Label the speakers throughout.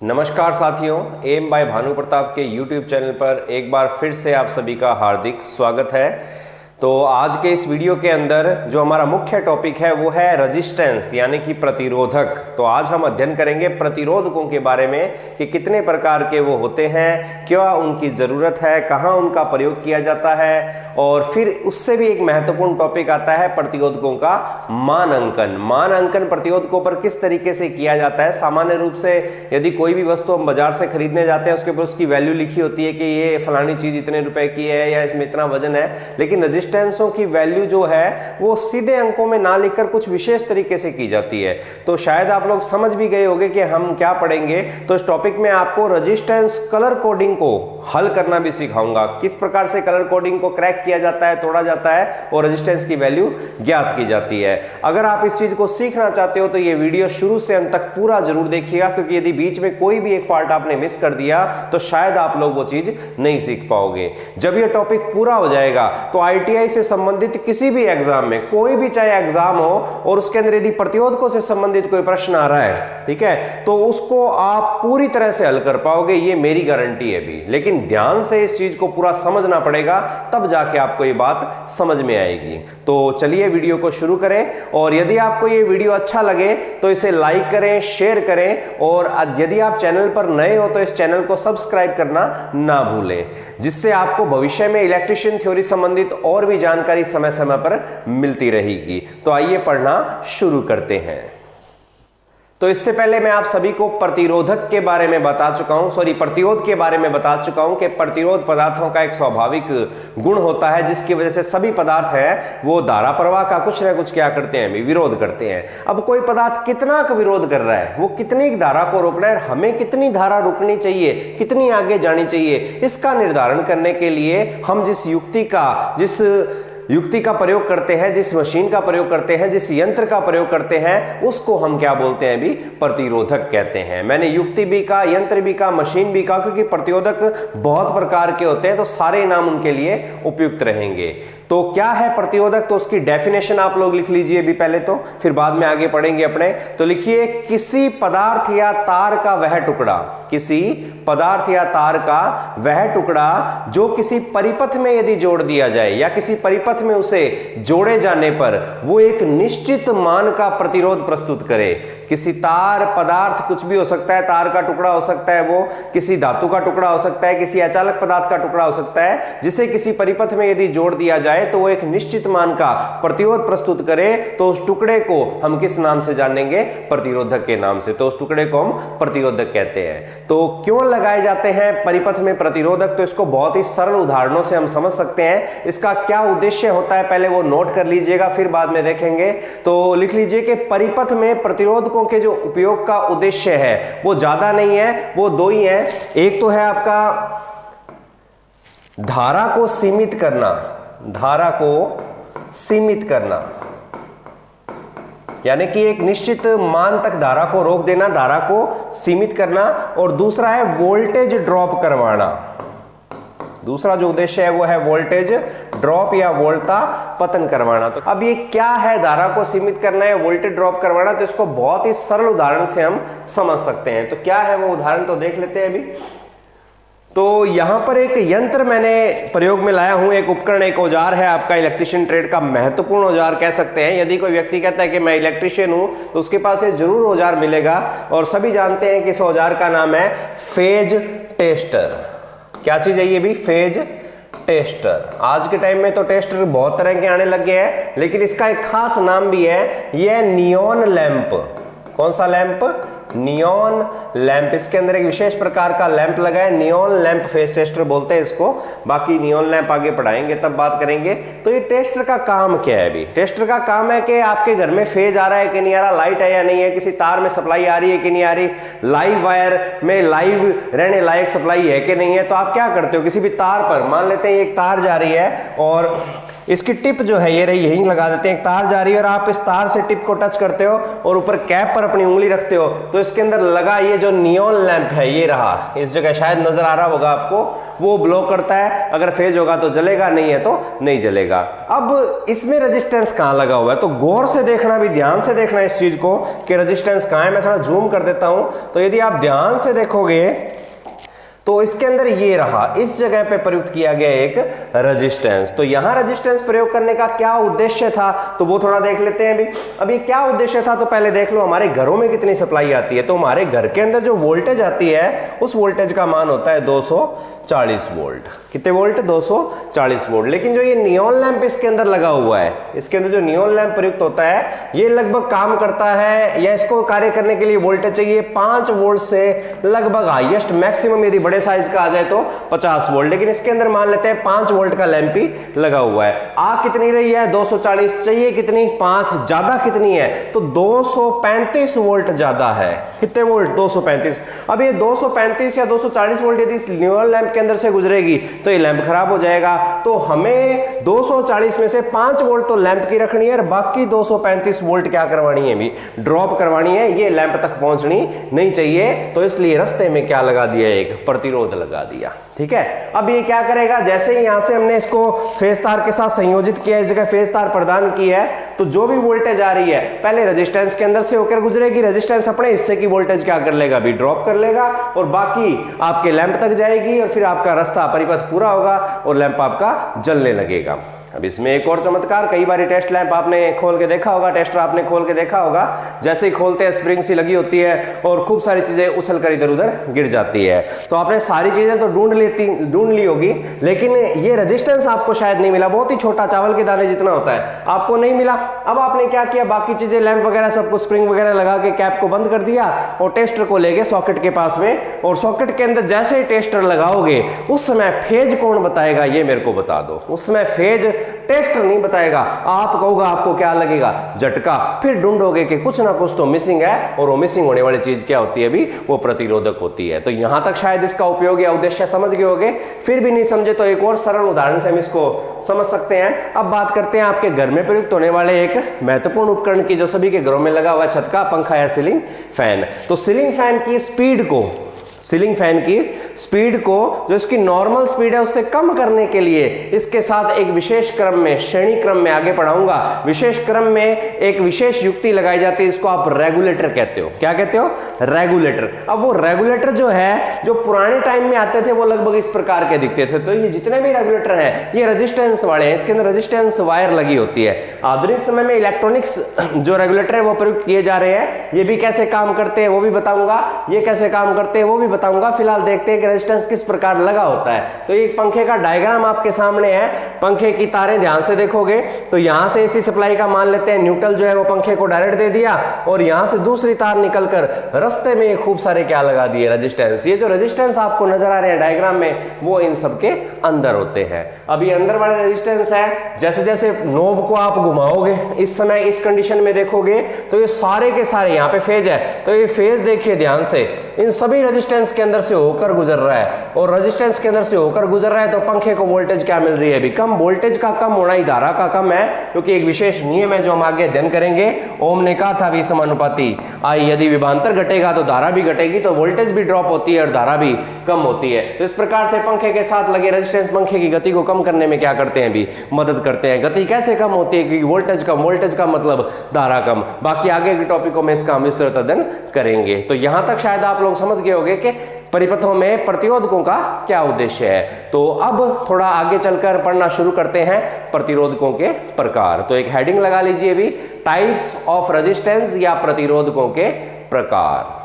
Speaker 1: नमस्कार साथियों, M bye Bhanu Pratap के YouTube चैनल पर एक बार फिर से आप सभी का हार्दिक स्वागत है। तो आज के इस वीडियो के अंदर जो हमारा मुख्य टॉपिक है वो है रेजिस्टेंस यानी कि प्रतिरोधक। तो आज हम अध्ययन करेंगे प्रतिरोधकों के बारे में कि कितने प्रकार के वो होते हैं, क्या उनकी ज़रूरत है, कहाँ उनका प्रयोग किया जाता है, और फिर उससे भी एक महत्वपूर्ण टॉपिक आता है प्रतिरोधकों का मानांकन। मानांकन प्रतिरोधकों पर किस तरीके से किया जाता है। सामान्य रूप से यदि कोई भी वस्तु हम बाजार से खरीदने जाते हैं उसके ऊपर उसकी वैल्यू लिखी होती है कि ये फलानी चीज़ इतने रुपए की है या इसमें इतना वजन है, लेकिन रेजिस्टेंसों की वैल्यू जो है वो सीधे अंकों में ना लिखकर कुछ विशेष तरीके से की जाती है। तो शायद आप लोग समझ भी गए होंगे कि हम क्या पढ़ेंगे। तो इस टॉपिक में आपको रेजिस्टेंस कलर कोडिंग को हल करना भी सिखाऊंगा, किस प्रकार से कलर कोडिंग को क्रैक किया जाता है, तोड़ा जाता है और रेजिस्टेंस की वैल्यू ज्ञात की जाती है। अगर आप इस चीज को सीखना चाहते हो तो ये वीडियो शुरू से अंत तक पूरा जरूर देखिएगा, क्योंकि यदि बीच में कोई भी एक पार्ट आपने मिस कर दिया तो शायद आप लोग वो चीज नहीं सीख पाओगे। जब ये टॉपिक पूरा हो जाएगा तो आईटीआई से संबंधित किसी भी एग्जाम में, कोई भी चाहे एग्जाम हो, और उसके अंदर यदि प्रतिरोधकों से संबंधित कोई प्रश्न आ रहा है, ठीक है, तो उसको आप पूरी तरह से हल कर पाओगे, ये मेरी गारंटी है भी। लेकिन ध्यान से इस चीज को पूरा समझना पड़ेगा, तब जाके आपको ये बात समझ में आएगी। तो चलिए वीडियो को शुरू करें, और यदि आपको ये वीडियो अच्छा लगे तो इसे लाइक करें, शेयर करें, और यदि आप चैनल पर नए हो तो इस चैनल को सब्सक्राइब करना ना भूलें, जिससे आपको भविष्य में इलेक्ट्रिशियन थ्योरी संबंधित और भी जानकारी समय समय पर मिलती रहेगी। तो आइए पढ़ना शुरू करते हैं। तो इससे पहले मैं आप सभी को प्रतिरोधक के बारे में बता चुका हूं, प्रतिरोध के बारे में बता चुका हूं कि प्रतिरोध पदार्थों का एक स्वाभाविक गुण होता है, जिसकी वजह से सभी पदार्थ हैं वो धारा प्रवाह का कुछ ना कुछ क्या करते हैं, विरोध करते हैं। अब कोई पदार्थ कितना का विरोध कर रहा है, वो कितनी धारा को रोक रहा है, हमें कितनी धारा रोकनी चाहिए, कितनी आगे जानी चाहिए, इसका निर्धारण करने के लिए हम जिस युक्ति का प्रयोग करते हैं, जिस मशीन का प्रयोग करते हैं, जिस यंत्र का प्रयोग करते हैं, उसको हम क्या बोलते हैं भी, प्रतिरोधक कहते हैं। मैंने युक्ति भी कहा, यंत्र भी कहा, मशीन भी कहा, क्योंकि प्रतिरोधक बहुत प्रकार के होते हैं, तो सारे नाम उनके लिए उपयुक्त रहेंगे। तो क्या है प्रतिरोधक, तो उसकी डेफिनेशन आप लोग लिख लीजिए भी पहले, तो फिर बाद में आगे पढ़ेंगे अपने। तो लिखिए, किसी पदार्थ या तार का वह टुकड़ा, किसी पदार्थ या तार का वह टुकड़ा जो किसी परिपथ में यदि जोड़ दिया जाए या किसी परिपथ में उसे जोड़े जाने पर वो एक निश्चित मान का प्रतिरोध प्रस्तुत करे। किसी तार, पदार्थ कुछ भी हो सकता है, तार का टुकड़ा हो सकता है, वो किसी धातु का टुकड़ा हो सकता है, किसी अचालक पदार्थ का टुकड़ा हो सकता है, जिसे किसी परिपथ में यदि जोड़ दिया जाए तो वो एक निश्चित मान का प्रतिरोध प्रस्तुत करे। तो उस टुकड़े को हम किस नाम से जानेंगे, प्रतिरोधक के नाम से। तो उस टुकड़े को हम प्रतिरोधक कहते हैं। तो क्यों लगाए जाते हैं परिपथ में प्रतिरोधक, तो इसको बहुत ही सरल उदाहरणों से हम समझ सकते हैं। इसका क्या उद्देश्य होता है पहले वो नोट कर लीजिएगा, फिर बाद में देखेंगे। तो लिख लीजिए कि परिपथ में प्रतिरोधकों के जो उपयोग का उद्देश्य है वो ज्यादा नहीं है, वो दो ही है। एक तो है आपका धारा को सीमित करना, धारा को सीमित करना, यानी कि एक निश्चित मान तक धारा को रोक देना, धारा को सीमित करना। और दूसरा है वोल्टेज ड्रॉप करवाना। दूसरा जो उद्देश्य है वो है वोल्टेज ड्रॉप या वोल्टा पतन करवाना। तो अब ये क्या है, धारा को सीमित करना है, वोल्टेज ड्रॉप करवाना, तो इसको बहुत ही सरल उदाहरण से हम समझ सकते हैं। तो क्या है वो उदाहरण, तो देख लेते हैं अभी। तो यहां पर एक यंत्र मैंने प्रयोग में लाया हूं, एक उपकरण, एक औजार है, आपका इलेक्ट्रिशियन ट्रेड का महत्वपूर्ण औजार कह सकते हैं। यदि कोई व्यक्ति कहता है कि मैं इलेक्ट्रिशियन हूं तो उसके पास ये जरूर औजार मिलेगा, और सभी जानते हैं कि इस औजार का नाम है फेज टेस्टर। क्या चीज है ये भी, फेज टेस्टर। आज के टाइम में तो टेस्टर बहुत तरह के आने लगे हैं, लेकिन इसका एक खास नाम भी है, यह नियॉन लैंप। कौन सा लैंप, नियॉन लैंप। इसके अंदर एक विशेष प्रकार का लैंप लगा है, नियॉन लैंप फेज टेस्टर बोलते हैं इसको। बाकी नियॉन लैंप आगे पढ़ाएंगे तब बात करेंगे। तो ये टेस्टर का काम क्या है अभी, टेस्टर का काम है कि आपके घर में फेज आ रहा है कि नहीं आ रहा, लाइट है या नहीं है, किसी तार में सप्लाई आ रही है कि नहीं आ रही, लाइव वायर में लाइव रहने लायक सप्लाई है कि नहीं है। तो आप क्या करते हो, किसी भी तार पर, मान लेते हैं एक तार जा रही है और इसकी टिप जो है ये रही, यहीं लगा देते हैं, एक तार जा रही है और आप इस तार से टिप को टच करते हो और ऊपर कैप पर अपनी उंगली रखते हो तो इसके अंदर लगा ये जो नियॉन लैंप है ये रहा, इस जगह शायद नजर आ रहा होगा आपको, वो ब्लो करता है, अगर फेज होगा तो जलेगा, नहीं है तो नहीं जलेगा। अब इसमें रेजिस्टेंस कहां लगा हुआ है तो गौर से देखना, भी ध्यान से देखना इस चीज को कि रेजिस्टेंस कहां है। मैं थोड़ा जूम कर देता हूं तो यदि आप ध्यान से देखोगे तो इसके अंदर ये रहा, इस जगह पे प्रयुक्त किया गया एक रेजिस्टेंस। तो यहां रेजिस्टेंस प्रयोग करने का क्या उद्देश्य था तो वो थोड़ा देख लेते हैं। अभी क्या उद्देश्य था तो पहले देख लो हमारे घरों में कितनी सप्लाई आती है। तो हमारे घर के अंदर जो वोल्टेज आती है उस वोल्टेज का मान होता है 240 वोल्ट। कितने वोल्ट? 240 वोल्ट। लेकिन जो ये नियॉन लैंप इसके अंदर लगा हुआ है, इसके अंदर जो नियॉन लैंप प्रयुक्त होता है ये लगभग काम करता है, या इसको कार्य करने के लिए वोल्टेज चाहिए 5 वोल्ट से लगभग हाईएस्ट मैक्सिमम यदि बड़े साइज का आ जाए तो 50 वोल्ट। लेकिन इसके अंदर मान लेते हैं 5 वोल्ट का लैंप ही लगा हुआ है। आ कितनी रही है? 240। चाहिए कितनी? 5। ज्यादा कितनी है तो 235 वोल्ट ज्यादा है। कितने वोल्ट? 235। अब ये 235 या 240 वोल्ट यदि इस नियॉन लैंप के अंदर से गुजरेगी तो ये लैंप खराब हो जाएगा। तो हमें 240 में से 5 वोल्ट तो लैंप की रखनी है और बाकी 235 वोल्ट क्या करवानी है? भी ड्रॉप करवानी है, ये लैंप तक पहुंचनी नहीं चाहिए। तो इसलिए रास्ते में क्या लगा दिया? एक प्रतिरोध लगा दिया। ठीक है, अब ये क्या करेगा? जैसे ही यहां से हमने इसको फेज तार के साथ संयोजित किया, इस जगह फेज तार प्रदान की है, तो जो भी वोल्टेज आ रही है पहले रेजिस्टेंस के अंदर से होकर गुजरेगी, रेजिस्टेंस अपने हिस्से की वोल्टेज क्या कर लेगा? भी ड्रॉप कर लेगा और बाकी आपके लैंप तक जाएगी और फिर आपका रास्ता परिपथ पूरा होगा और लैंप आपका जलने लगेगा। अब इसमें एक और चमत्कार, कई बार टेस्ट लैंप आपने खोल के देखा होगा, टेस्टर आपने खोल के देखा होगा, जैसे ही खोलते हैं स्प्रिंग सी लगी होती है और खूब सारी चीजें उछल कर इधर उधर गिर जाती है। तो आपने सारी चीजें तो ढूंढ ली होगी, लेकिन ये रेजिस्टेंस आपको शायद नहीं मिला, बहुत ही छोटा चावल के दाने जितना होता है, आपको नहीं मिला। अब आपने क्या किया? बाकी चीजें लैंप वगैरह सब कुछ स्प्रिंग वगैरह लगा के कैप को बंद कर दिया और टेस्टर को ले गए सॉकेट के पास में, और सॉकेट के अंदर जैसे ही टेस्टर लगाओगे उस समय फेज कौन बताएगा? ये मेरे को बता दो। उस समय फेज टेस्टर नहीं बताएगा, आप कहोगे, आपको क्या लगेगा? झटका। फिर ढूंढोगे कि कुछ ना कुछ तो मिसिंग है, और वो मिसिंग होने वाली चीज क्या होती है? भी वो प्रतिरोधक होती है। तो यहां तक शायद इसका उपयोग या उद्देश्य समझ गए होगे। फिर भी नहीं समझे तो एक और सरल उदाहरण से हम इसको समझ सकते हैं। अब बात करते हैं आपके घर में प्रयुक्त होने वाले एक महत्वपूर्ण उपकरण की, जो सभी के घरों में लगा हुआ है, छत का पंखा या सीलिंग फैन। तो सीलिंग फैन की स्पीड को, सीलिंग फैन की स्पीड को जो इसकी नॉर्मल स्पीड है उससे कम करने के लिए इसके साथ एक विशेष क्रम में, श्रेणी क्रम में आगे पढ़ाऊंगा, विशेष क्रम में एक विशेष युक्ति लगाई जाती है, इसको आप रेगुलेटर कहते हो। क्या कहते हो? रेगुलेटर। अब वो रेगुलेटर जो है, जो पुराने टाइम में आते थे वो लगभग इस प्रकार के दिखते थे। तो ये जितने भी रेगुलेटर हैं ये रेजिस्टेंस वाले हैं, इसके अंदर रेजिस्टेंस वायर लगी होती है। आधुनिक समय में इलेक्ट्रॉनिक्स जो रेगुलेटर है वो प्रयुक्त किए जा रहे हैं, ये भी कैसे काम करते हैं वो भी बताऊंगा, ये कैसे काम करते हैं वो भी बताऊंगा। फिलहाल देखते हैं कि रेजिस्टेंस किस प्रकार लगा होता है। तो एक पंखे का डायग्राम आपके सामने है, पंखे की तारें ध्यान से देखोगे तो यहां से एसी सप्लाई का मान लेते हैं, न्यूट्रल जो है वो पंखे को डायरेक्ट दे दिया और यहां से दूसरी तार निकलकर रास्ते में खूब सारे क्या लगा दिए? रेजिस्टेंस। ये जो रेजिस्टेंस आपको नजर आ रहे हैं डायग्राम में वो इन सब के अंदर होते हैं। अब ये अंदर वाले रेजिस्टेंस है, जैसे जैसे नोब को आप घुमाओगे, इस समय इस कंडीशन में देखोगे तो ये सारे के सारे, यहाँ पे फेज है तो ये फेज देखिए ध्यान से, इन सभी रेजिस्टेंस के अंदर से होकर गुजर रहा है, और रेजिस्टेंस के अंदर से होकर गुजर रहा है तो पंखे को वोल्टेज क्या मिल रही है? भी कम। वोल्टेज का कम होना ही धारा का कम है, क्योंकि एक विशेष नियम है जो हम आगे अध्ययन करेंगे। ओम ने कहा था V समानुपाती आई, यदि विभवांतर घटेगा तो धारा भी घटेगी, तो वोल्टेज भी ड्रॉप होती है और धारा भी कम होती है। तो इस प्रकार से पंखे के साथ लगे रेजिस्टेंस पंखे की गति को कम करने में क्या करते हैं? भी मदद करते हैं। गति कैसे कम होती है? क्योंकि वोल्टेज कम, वोल्टेज का मतलब धारा कम। बाकी आगे के टॉपिकों में इसका हम विस्तृत अध्ययन करेंगे। तो यहां तक शायद आप लोग समझ गए होंगे कि परिपथों में प्रतिरोधकों का क्या उद्देश्य है। तो अब थोड़ा आगे चलकर पढ़ना शुरू करते हैं प्रतिरोधकों के प्रकार। तो एक हेडिंग लगा लीजिए भी, टाइप्स ऑफ रेजिस्टेंस या प्रतिरोधकों के प्रकार।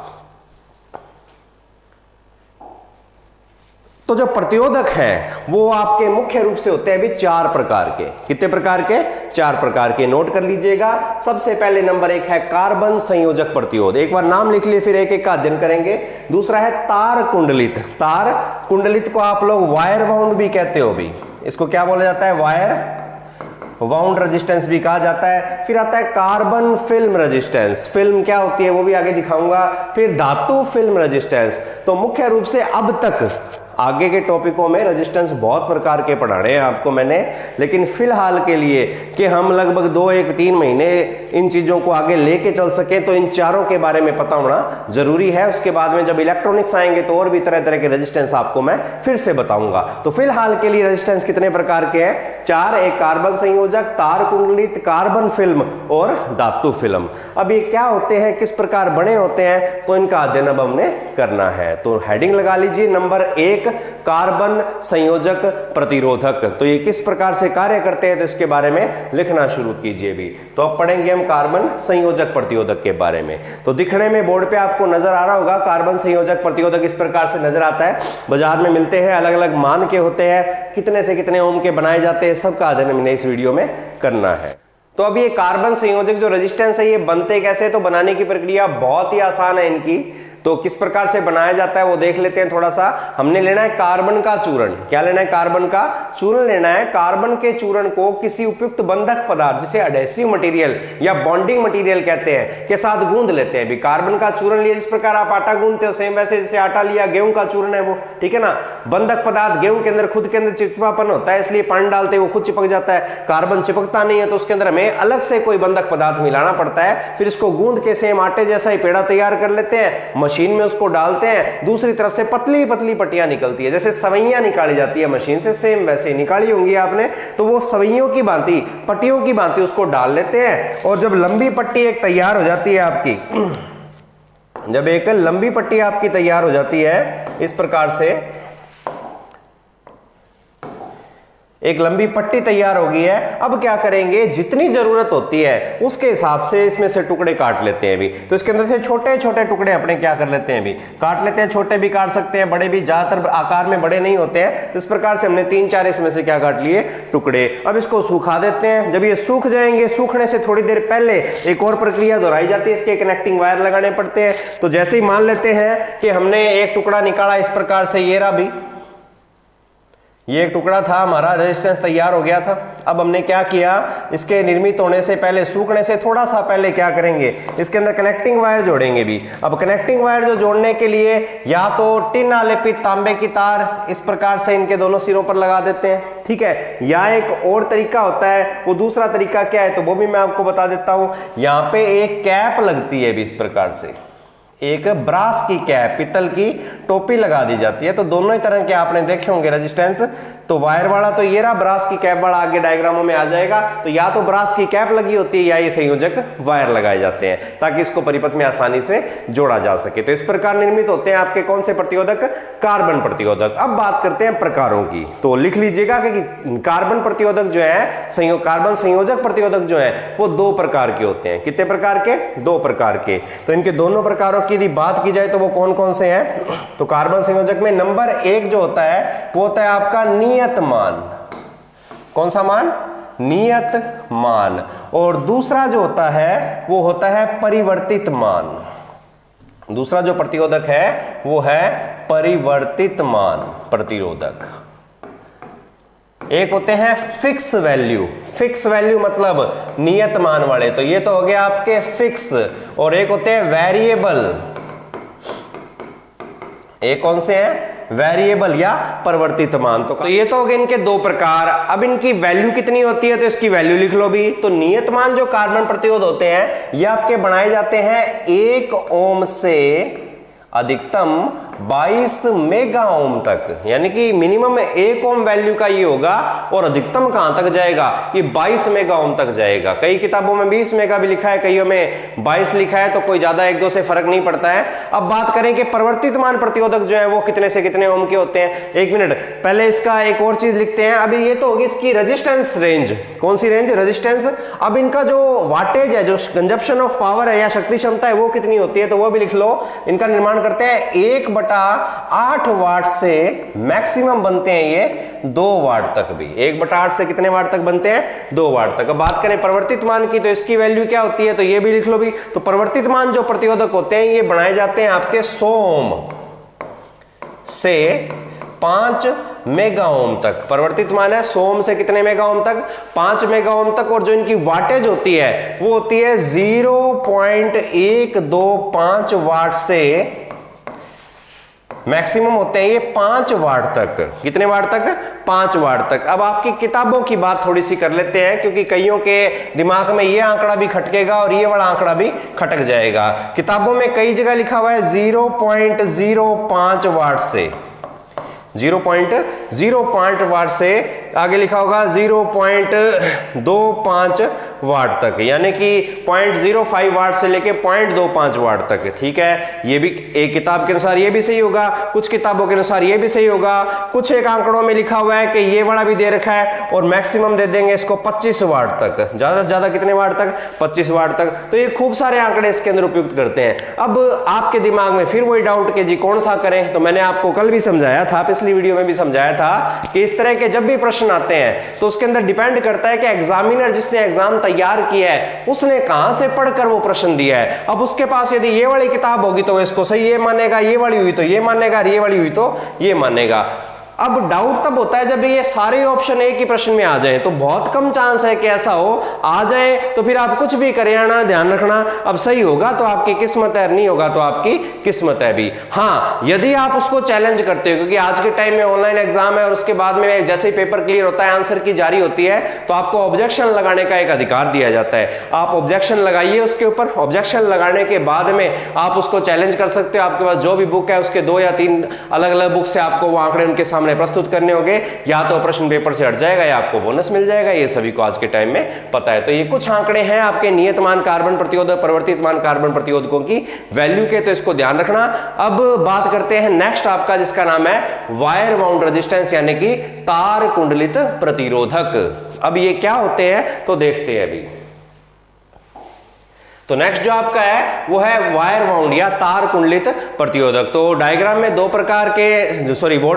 Speaker 1: तो जो प्रतिरोधक है वो आपके मुख्य रूप से होते हैं भी 4 प्रकार के। कितने प्रकार के? 4 प्रकार के। नोट कर लीजिएगा। सबसे पहले नंबर 1 है कार्बन संयोजक प्रतिरोध। एक बार नाम लिख लिए, फिर एक एक का अध्ययन करेंगे। दूसरा है तार कुंडलित। तार कुंडलित को आप लोग वायर वाउंड भी कहते हो। भी इसको क्या बोला जाता है? वायर वाउंड रेजिस्टेंस भी कहा जाता है। फिर आता है कार्बन फिल्म रेजिस्टेंस। फिल्म क्या होती है वो भी आगे दिखाऊंगा। फिर धातु फिल्म रेजिस्टेंस। तो मुख्य रूप से अब तक आगे के टॉपिकों में रेजिस्टेंस बहुत प्रकार के पढ़ाने हैं आपको मैंने, लेकिन फिलहाल के लिए कि हम लगभग 2-3 महीने इन चीजों को आगे लेके चल सके तो इन चारों के बारे में पता होना जरूरी है। उसके बाद में जब इलेक्ट्रॉनिक्स आएंगे तो और भी तरह तरह के रेजिस्टेंस आपको मैं फिर से बताऊंगा। तो फिलहाल के लिए रेजिस्टेंस कितने प्रकार के हैं? 4। एक कार्बन संयोजक, तार कुंडलित, कार्बन फिल्म और धातु फिल्म। अब ये क्या होते हैं, किस प्रकार बने होते हैं, तो इनका अध्ययन अब हमने करना है। तो हेडिंग लगा लीजिए नंबर 1, कार्बन संयोजक प्रतिरोधक। तो ये किस प्रकार से कार्य करते हैं तो इसके बारे में लिखना शुरू कीजिए भी। तो अब पढ़ेंगे हम कार्बन संयोजक प्रतिरोधक के बारे में। तो दिखने में बोर्ड पे आपको नजर आ रहा होगा, कार्बन संयोजक प्रतिरोधक इस प्रकार से नजर आता है। बाजार में मिलते हैं, अलग अलग मान के होते हैं, कितने से कितने ओम के बनाए जाते हैं, सबका अध्ययन हमने इस वीडियो में करना है। तो अब ये कार्बन संयोजक जो रेजिस्टेंस है ये बनते कैसे, तो बनाने की प्रक्रिया बहुत ही आसान है इनकी। तो किस प्रकार से बनाया जाता है वो देख लेते हैं थोड़ा सा। हमने लेना है कार्बन का चूर्ण। क्या लेना है? कार्बन का चूर्ण लेना है। कार्बन के चूर्ण को किसी उपयुक्त बंधक पदार्थ, जिसे एडेसिव मटेरियल या बॉन्डिंग मटेरियल कहते हैं, के साथ गूंद लेते हैं। भी कार्बन का चूर्ण लिया, जिस प्रकार आप आटा गूंदते हो सेम वैसे जैसे आटा लिया, गेहूं का चूर्ण है वो, ठीक है ना। बंधक पदार्थ गेहूं के अंदर खुद के अंदर चिपचिपापन होता है, इसलिए पानी डालते वो खुद चिपक जाता है। कार्बन चिपकता नहीं है तो उसके अंदर हमें अलग से कोई बंधक पदार्थ मिलाना पड़ता है। फिर इसको गूंद के सेम आटे जैसा ही पेड़ा तैयार कर लेते हैं, मशीन में उसको डालते हैं। दूसरी तरफ से पतली पतली पट्टियां निकलती है, जैसे सवैयां निकाली जाती है मशीन से, सेम वैसे ही निकाली होंगी आपने। तो वो सवैयों की भांति, पट्टियों की भांति उसको डाल लेते हैं। और जब लंबी पट्टी एक तैयार हो जाती है आपकी, जब एक लंबी पट्टी आपकी तैयार हो जाती है इस प्रकार से, एक लंबी पट्टी तैयार हो गई है, अब क्या करेंगे, जितनी जरूरत होती है उसके हिसाब से इसमें से टुकड़े काट लेते हैं भी। तो इसके अंदर से छोटे छोटे टुकड़े अपने क्या कर लेते हैं भी, काट लेते हैं। छोटे भी काट सकते हैं, बड़े भी, ज्यादातर आकार में बड़े नहीं होते हैं। तो इस प्रकार से हमने 3-4 इसमें से क्या काट लिए, टुकड़े। अब इसको सूखा देते हैं। जब ये सूख जाएंगे, सूखने से थोड़ी देर पहले एक और प्रक्रिया दोहराई जाती है, इसके कनेक्टिंग वायर लगाने पड़ते हैं। तो जैसे ही मान लेते हैं कि हमने एक टुकड़ा निकाला इस प्रकार से, ये रहा भी, ये एक टुकड़ा था हमारा, रेजिस्टेंस तैयार हो गया था। अब हमने क्या किया, इसके निर्मित होने से पहले, सूखने से थोड़ा सा पहले क्या करेंगे, इसके अंदर कनेक्टिंग वायर जोड़ेंगे भी। अब कनेक्टिंग वायर जो जोड़ने के लिए या तो टिन आलेपित तांबे की तार इस प्रकार से इनके दोनों सिरों पर लगा देते हैं, ठीक है। या एक और तरीका होता है, वो दूसरा तरीका क्या है तो वो भी मैं आपको बता देता हूं। यहाँ पे एक कैप लगती है भी इस प्रकार से, एक ब्रास की कैप, पित्तल की टोपी लगा दी जाती है। तो दोनों ही तरह के आपने देखे होंगे रेजिस्टेंस। तो वायर वाला तो ये रहा, ब्रास की कैप वाला आगे डायग्रामों में आ जाएगा। तो या तो ब्रास की कैप लगी होती है या ये संयोजक वायर लगाए जाते हैं, ताकि इसको परिपथ में आसानी से जोड़ा जा सके। तो इस प्रकार निर्मित होते हैं आपके कौन से प्रतिरोधक, कार्बन प्रतिरोधक। अब बात करते हैं प्रकारों की। तो लिख लीजिएगा कि कार्बन प्रतिरोधक जो है, कार्बन संयोजक प्रतिरोधक जो है वो 2 प्रकार के होते हैं। कितने प्रकार के? 2 प्रकार के। तो इनके दोनों प्रकारों की यदि बात की जाए तो वो कौन कौन से हैं? तो कार्बन संयोजक में नंबर 1 जो होता है वो होता है आपका नियत मान। कौन सा मान? नियत मान। और दूसरा जो होता है वो होता है परिवर्तित मान। दूसरा जो प्रतिरोधक है वो है परिवर्तित मान प्रतिरोधक। एक होते हैं फिक्स वैल्यू। फिक्स वैल्यू मतलब नियत मान वाले, तो ये तो हो गया आपके फिक्स। और एक होते हैं वेरिएबल। एक कौन से हैं? वेरिएबल या परिवर्तित मान। तो ये तो हो गए इनके 2 प्रकार। अब इनकी वैल्यू कितनी होती है तो इसकी वैल्यू लिख लो भी। तो नियत मान जो कार्बन प्रतिरोध होते हैं ये आपके बनाए जाते हैं 1 ओम से अधिकतम 22 मेगा ओम तक, यानी कि मिनिमम 1 ओम वैल्यू का ये होगा और अधिकतम कहां तक जाएगा, ये 22 मेगा ओम तक जाएगा। कई किताबों में 20 मेगा भी लिखा है, कईयों में 22 लिखा है, तो कोई ज्यादा 1-2 से फर्क नहीं पड़ता है। अब बात करें कि परिवर्तित मान प्रतिरोधक जो है वो कितने से कितने ओम के होते हैं। 1 मिनट पहले इसका एक और चीज लिखते हैं। अभी ये तो होगी इसकी रेजिस्टेंस रेंज। कौन सी रेंज? रेजिस्टेंस। अब इनका जो वाटेज है, जो कंजप्शन ऑफ पावर है या शक्ति क्षमता है वो कितनी होती है तो वो भी लिख लो। इनका निर्माण करते हैं 1/8 वाट से मैक्सिमम बनते हैं ये 2 वाट तक भी। 1/8 से कितने वाट तक बनते हैं? 2 वाट तक। अब बात करें परिवर्तित मान की तो इसकी वैल्यू क्या होती है तो ये भी लिख लो भी। तो परिवर्तित मान जो प्रतिरोधक होते हैं ये बनाए जाते हैं आपके 100 ओम से 5 मेगा ओम तक। परिवर्तित मान है 100 ओम से कितने मेगा ओम तक? 5 मेगा ओम तक। और जो इनकी वाटेज होती है वो होती है 0.125 वाट से मैक्सिमम होते हैं ये 5 वाट तक। कितने वाट तक? 5 वाट तक। अब आपकी किताबों की बात थोड़ी सी कर लेते हैं, क्योंकि कईयों के दिमाग में ये आंकड़ा भी खटकेगा और ये वाला आंकड़ा भी खटक जाएगा। किताबों में कई जगह लिखा हुआ है 0.05 वाट से, 0.05 वाट से आगे लिखा होगा 0.25 वाट तक, यानी कि 0.05 वाट से लेके 0.25 वाट तक। ठीक है, ये भी एक किताब के अनुसार ये भी सही होगा, कुछ किताबों के अनुसार ये भी सही होगा, कुछ एक आंकड़ों में लिखा हुआ है कि ये वाला भी दे रखा है और मैक्सिमम दे देंगे इसको 25 वाट तक। ज्यादा से ज्यादा कितने वाट तक? 25 वाट तक। तो ये खूब सारे आंकड़े इसके अंदर उपयुक्त करते हैं। अब आपके दिमाग में फिर वही डाउट कि जी कौन सा करें, तो मैंने आपको कल भी समझाया था, पिछली वीडियो में भी समझाया था कि इस तरह के जब भी प्रश्न आते हैं तो उसके अंदर डिपेंड करता है कि एग्जामिनर जिसने एग्जाम तैयार किया है उसने कहां से पढ़कर वो प्रश्न दिया है। अब उसके पास यदि ये वाली किताब होगी तो इसको सही ये मानेगा, ये वाली हुई तो ये मानेगा, ये वाली हुई तो ये मानेगा। अब डाउट तब होता है जब ये सारे ऑप्शन एक ही प्रश्न में आ जाए, तो बहुत कम चांस है कि ऐसा हो। आ जाए तो फिर आप कुछ भी करें ना, ध्यान रखना, अब सही होगा तो आपकी किस्मत है, नहीं होगा तो आपकी किस्मत है भी। हाँ, यदि आप उसको चैलेंज करते हो, क्योंकि आज के टाइम में ऑनलाइन एग्जाम है और उसके बाद में जैसे ही पेपर क्लियर होता है, आंसर की जारी होती है, तो आपको ऑब्जेक्शन लगाने का एक अधिकार दिया जाता है। आप ऑब्जेक्शन लगाइए उसके ऊपर। ऑब्जेक्शन लगाने के बाद में आप उसको चैलेंज कर सकते हो। आपके पास जो भी बुक है उसके 2 या 3 अलग अलग बुक से आपको वो आंकड़े उनके सामने प्रस्तुत करने होंगे, या तो प्रश्न पेपर से हट जाएगा या आपको बोनस मिल जाएगा। ये सभी को आज के टाइम में पता है। तो ये कुछ आंकड़े हैं आपके नियत मान कार्बन प्रतिरोधक, परिवर्तित मान कार्बन प्रतिरोधकों की वैल्यू के, तो इसको ध्यान रखना। अब बात करते हैं नेक्स्ट आपका, जिसका नाम है वायर बाउंड रेजिस्टेंस, यानी कि तार कुंडलित प्रतिरोधक। अब ये क्या होते हैं तो देखते हैं अभी। तो नेक्स्ट जो आपका है वो है वायर बाउंड या तार कुंडलित प्रतिरोधक। तो डायग्राम में बोर्ड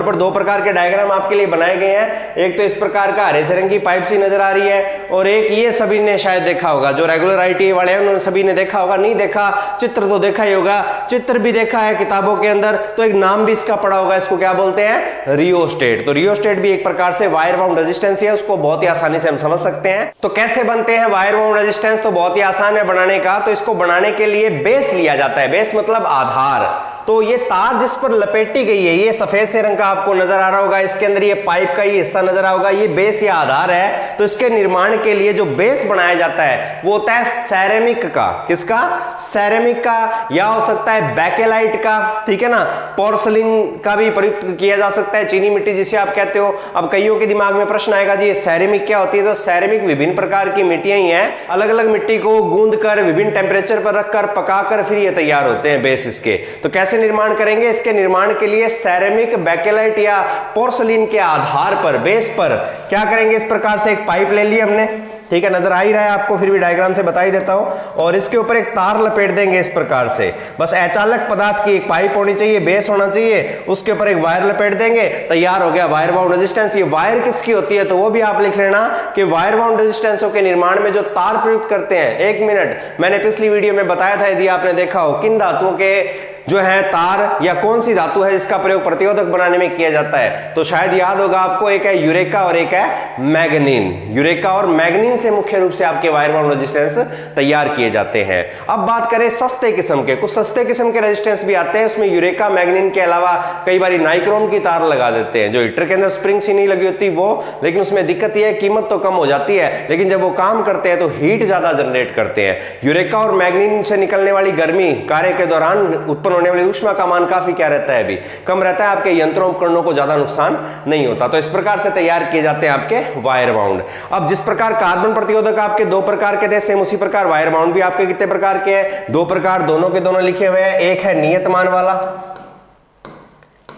Speaker 1: पर 2 प्रकार के डायग्राम आपके लिए बनाए गए हैं। एक तो इस प्रकार का हरे से रंग की पाइप सी नजर आ रही है, और एक ये सभी ने शायद देखा होगा, जो रेगुलर ITA वाले हैं उन्होंने सभी ने देखा होगा। नहीं देखा, चित्र तो देखा ही होगा, चित्र भी देखा है किताबों के अंदर, तो एक नाम भी इसका पड़ा होगा। इसको क्या बोलते हैं? रियोस्टेट। तो रियोस्टेट भी एक प्रकार से वायर बाउंड रेजिस्टेंस है, उसको बहुत ही आसानी से हम समझ सकते हैं। तो कैसे बनते हैं वायर बाउंड रेजिस्टेंस? तो बहुत ही आसान है बनाने का। तो इसको बनाने के लिए बेस लिया जाता है। बेस मतलब आधार। तो ये तार जिस पर लपेटी गई है, ये सफेद से रंग का आपको नजर आ रहा होगा, इसके अंदर ये पाइप का ये हिस्सा नजर आ होगा, ये बेस या आधार है। तो इसके निर्माण के लिए जो बेस बनाया जाता है वो होता है सैरेमिक का। किसका? सैरेमिक का, या हो सकता है बैकेलाइट का, ठीक है ना। पोर्सलिन का भी प्रयुक्त किया जा सकता है, चीनी मिट्टी जिसे आप कहते हो। अब कईयों के दिमाग में प्रश्न आएगा जी ये सैरेमिक क्या होती है? तो सैरेमिक विभिन्न प्रकार की मिट्टियां ही हैं, अलग अलग मिट्टी को गूंद कर विभिन्न टेम्परेचर पर रखकर पकाकर फिर ये तैयार होते हैं बेस इसके। तो कैसे निर्माण करेंगे? इसके निर्माण के लिए सैरेमिक, बैकेलाइट या पोर्सलिन के आधार पर, बेस पर क्या करेंगे? इस प्रकार से एक पाइप ले ली हमने, ठीक है, नजर आ ही रहा है आपको, फिर भी डायग्राम से बता ही देता हूं, और इसके ऊपर एक तार लपेट देंगे इस प्रकार से। बस अचालक पदार्थ की एक पाइप होनी चाहिए, बेस होना चाहिए, उसके ऊपर एक वायर लपेट देंगे, तैयार हो गया वायर बाउंड रेजिस्टेंस। ये वायर किसकी होती है तो वो भी आप लिख लेना कि वायर बाउंड रेजिस्टेंसों के निर्माण में जो तार प्रयुक्त करते हैं। 1 मिनट, मैंने पिछली वीडियो में बताया था, यदि आपने देखा हो, किन धातुओं के जो है तार, या कौन सी धातु है जिसका प्रयोग प्रतिरोधक बनाने में किया जाता है। तो शायद याद होगा आपको, एक है यूरेका और एक है मैग्नीन। यूरेका और मैग्नीन से मुख्य रूप से आपके वायर बाउंड रेजिस्टेंस तैयार किए जाते हैं। अब बात करें सस्ते किस्म के, कुछ सस्ते किस्म के रेजिस्टेंस भी आते हैं, उसमें यूरेका मैग्नीन के अलावा कई बार नाइक्रोम की तार लगा देते हैं, जो हीटर के अंदर स्प्रिंग सी नहीं लगी होती वो, लेकिन उसमें दिक्कत यह है कीमत तो कम हो जाती है, लेकिन जब वो काम करते हैं तो हीट ज्यादा जनरेट करते हैं। यूरेका और मैग्नीन से निकलने वाली गर्मी कार्य के दौरान उत्पन्न होने वाली ऊष्मा का मान काफी क्या रहता है? अभी कम रहता है, आपके यंत्रों उपकरणों को ज्यादा नुकसान नहीं होता। तो इस प्रकार से तैयार किए जाते हैं आपके वायर बाउंड। अब जिस प्रकार कार्बन प्रतिरोधक आपके 2 प्रकार के थे, सेम उसी प्रकार वायर बाउंड भी आपके कितने प्रकार के हैं? 2 प्रकार, दोनों के दोनों लिखे हुए हैं। एक है नियत मान वाला,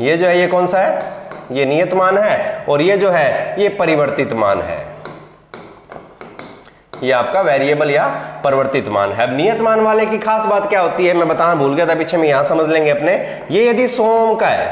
Speaker 1: ये जो है ये कौन सा है? ये नियत मान है, और ये जो है ये परिवर्तित मान है, ये आपका वेरिएबल या परिवर्तित मान है। अब नियत मान वाले की खास बात क्या होती है मैं बताना भूल गया था पीछे में, यहां समझ लेंगे अपने। ये यदि 100 ओम का है,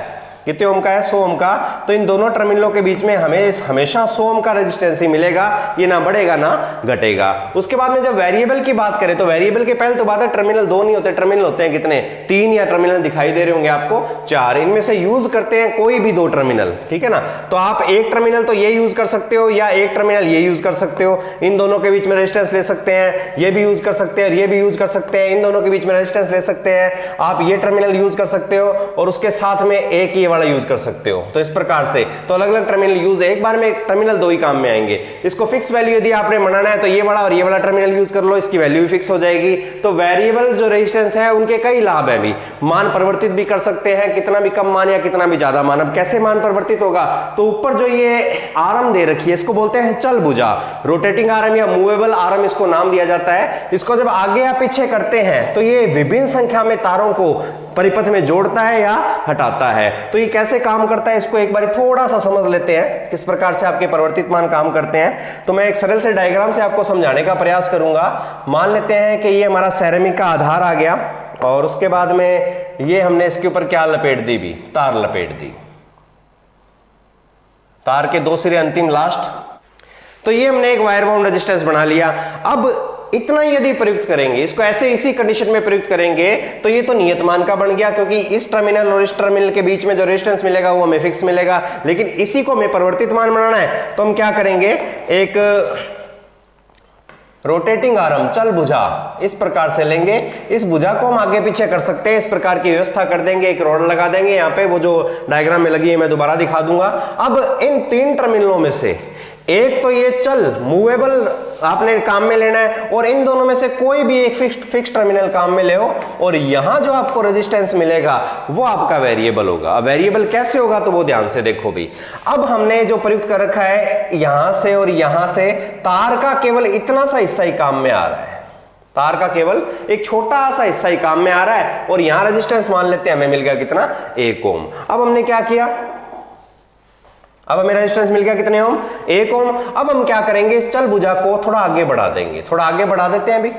Speaker 1: कितने ओम का है? 100 ओम का। तो इन दोनों टर्मिनलों के बीच में हमें हमेशा 100 ओम का रेजिस्टेंस ही मिलेगा, ये ना बढ़ेगा ना घटेगा। उसके बाद में जब वेरिएबल की बात करें तो वेरिएबल के पहले तो बात है टर्मिनल 2 नहीं होते, टर्मिनल होते हैं कितने? 3 या टर्मिनल दिखाई दे रहे होंगे आपको 4। इनमें से यूज करते हैं कोई भी 2 टर्मिनल, ठीक है ना। तो आप एक टर्मिनल तो ये यूज कर सकते हो या एक टर्मिनल ये यूज कर सकते हो। इन दोनों के बीच में रेजिस्टेंस ले सकते हैं, ये भी यूज कर सकते हैं और ये भी यूज कर सकते हैं। इन दोनों के बीच में रेजिस्टेंस ले सकते हैं, आप ये टर्मिनल यूज कर सकते हो और उसके साथ में एक ये वाला यूज कर सकते हो। तो इस प्रकार से तो अलग अलग टर्मिनल यूज, एक बार में टर्मिनल 2 ही काम में आएंगे। इसको फिक्स वैल्यू यदि आपने बनाना है तो ये वाला और ये वाला टर्मिनल यूज कर लो, इसकी वैल्यू भी फिक्स हो जाएगी। तो वेरिएबल जो रेजिस्टेंस है उनके कई लाभ है भी, मान परिवर्तित भी कर सकते हैं, कितना भी कम मान या कितना भी ज्यादा मान। अब कैसे मान परिवर्तित होगा? तो ऊपर जो ये आर्म दे रखी है इसको बोलते हैं चल भुजा, रोटेटिंग आर्म या मूवेबल आर्म इसको नाम दिया जाता है। इसको जब आगे या पीछे करते हैं तो ये विभिन्न संख्या में तारों को परिपथ में जोड़ता है या हटाता है। तो ये कैसे काम करता है इसको एक बार थोड़ा सा समझ लेते हैं, किस प्रकार से आपके परिवर्तित मान काम करते हैं। तो मैं एक सरल से डायग्राम से आपको समझाने का प्रयास करूंगा। मान लेते हैं कि ये हमारा सेरेमिक का आधार आ गया और उसके बाद में ये हमने इसके ऊपर क्या लपेट दी? भी तार लपेट दी, तार के 2 सिरे अंतिम लास्ट। तो ये हमने एक वायर बाउंड रेजिस्टेंस बना लिया। अब इतना ही यदि प्रयुक्त करेंगे, इसको ऐसे इसी कंडीशन में प्रयुक्त करेंगे तो ये तो नियत मान का बन गया, क्योंकि इस टर्मिनल और इस टर्मिनल के बीच में जो रेजिस्टेंस मिलेगा वो हमें फिक्स मिलेगा। लेकिन इसी को हमें परिवर्तित मान बनाना है तो हम क्या करेंगे? एक रोटेटिंग आर्म चल भुजा इस प्रकार से लेंगे। इस भुजा को हम आगे पीछे कर सकते हैं, इस प्रकार की व्यवस्था कर देंगे, एक रॉड लगा देंगे यहाँ पे, वो जो डायग्राम में लगी है मैं दोबारा दिखा दूंगा। अब इन 3 टर्मिनलों में से एक तो ये चल मूवेबल आपने काम में लेना है और इन दोनों में से कोई भी एक फिक्स टर्मिनल काम में ले हो और यहां जो आपको रेजिस्टेंस मिलेगा वो आपका वेरिएबल होगा। अब वेरिएबल कैसे होगा तो वो ध्यान से देखो भी। अब हमने जो प्रयुक्त कर रखा है यहां से और यहां से तार का केवल इतना सा हिस्सा ही काम में आ रहा है, तार का केवल एक छोटा सा हिस्सा ही काम में आ रहा है और यहां रेजिस्टेंस मान लेते हैं हमें मिल गया कितना? 1 ओम। अब हमने क्या किया? अब हमें रेजिस्टेंस मिल गया कितने ओम? 1 ओम। अब हम क्या करेंगे? इस चल भुजा को थोड़ा आगे बढ़ा देंगे, थोड़ा आगे बढ़ा देते हैं अभी।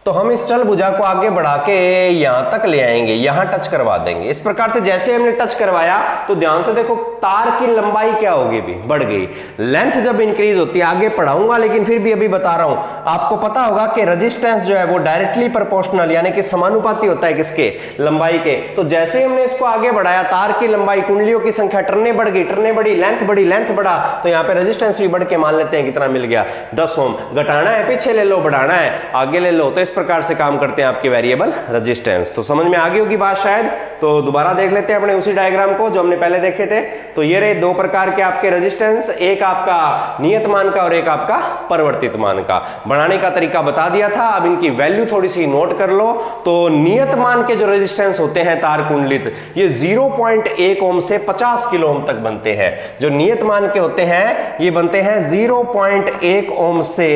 Speaker 1: तो हम इस चल भुजा को आगे बढ़ा के यहां तक ले आएंगे, यहां टच करवा देंगे। इस प्रकार से जैसे हमने टच करवाया तो ध्यान से देखो तार की लंबाई क्या होगी? भी बढ़ गई। लेंथ जब इंक्रीज होती है, आगे पढ़ाऊंगा लेकिन फिर भी अभी बता रहा हूं, आपको पता होगा कि रेजिस्टेंस जो है वो डायरेक्टली प्रोपोर्शनल यानी कि समानुपाती होता है किसके? लंबाई के। तो जैसे ही हमने इसको आगे बढ़ाया तार की लंबाई, कुंडलियों की संख्या, टर्नें बढ़ गई, टर्नें बढ़ी, लेंथ बढ़ी, लेंथ बढ़ा, तो यहाँ पे रेजिस्टेंस भी बढ़ के मान लेते हैं कितना मिल गया? 10 ओम। घटाना है पीछे ले लो, बढ़ाना है आगे ले लो। तो इस प्रकार से काम करते हैं आपके वेरिएबल रेजिस्टेंस। तो समझ में आ गई होगी बात शायद। तो दोबारा देख लेते हैं अपने उसी डायग्राम को जो हमने पहले देखे थे। तो ये रहे 2 प्रकार के आपके रेजिस्टेंस, एक आपका नियत मान का और एक आपका परिवर्तित मान का। बनाने का तरीका बता दिया था, अब इनकी वैल्यू थोड़ी सी नोट कर लो। तो नियत मान के जो रेजिस्टेंस होते हैं तार कुंडलित, ये 0.1 ओम से 50 किलो ओम तक बनते हैं। जो नियत मान के होते हैं ये बनते हैं 0.1 ओम से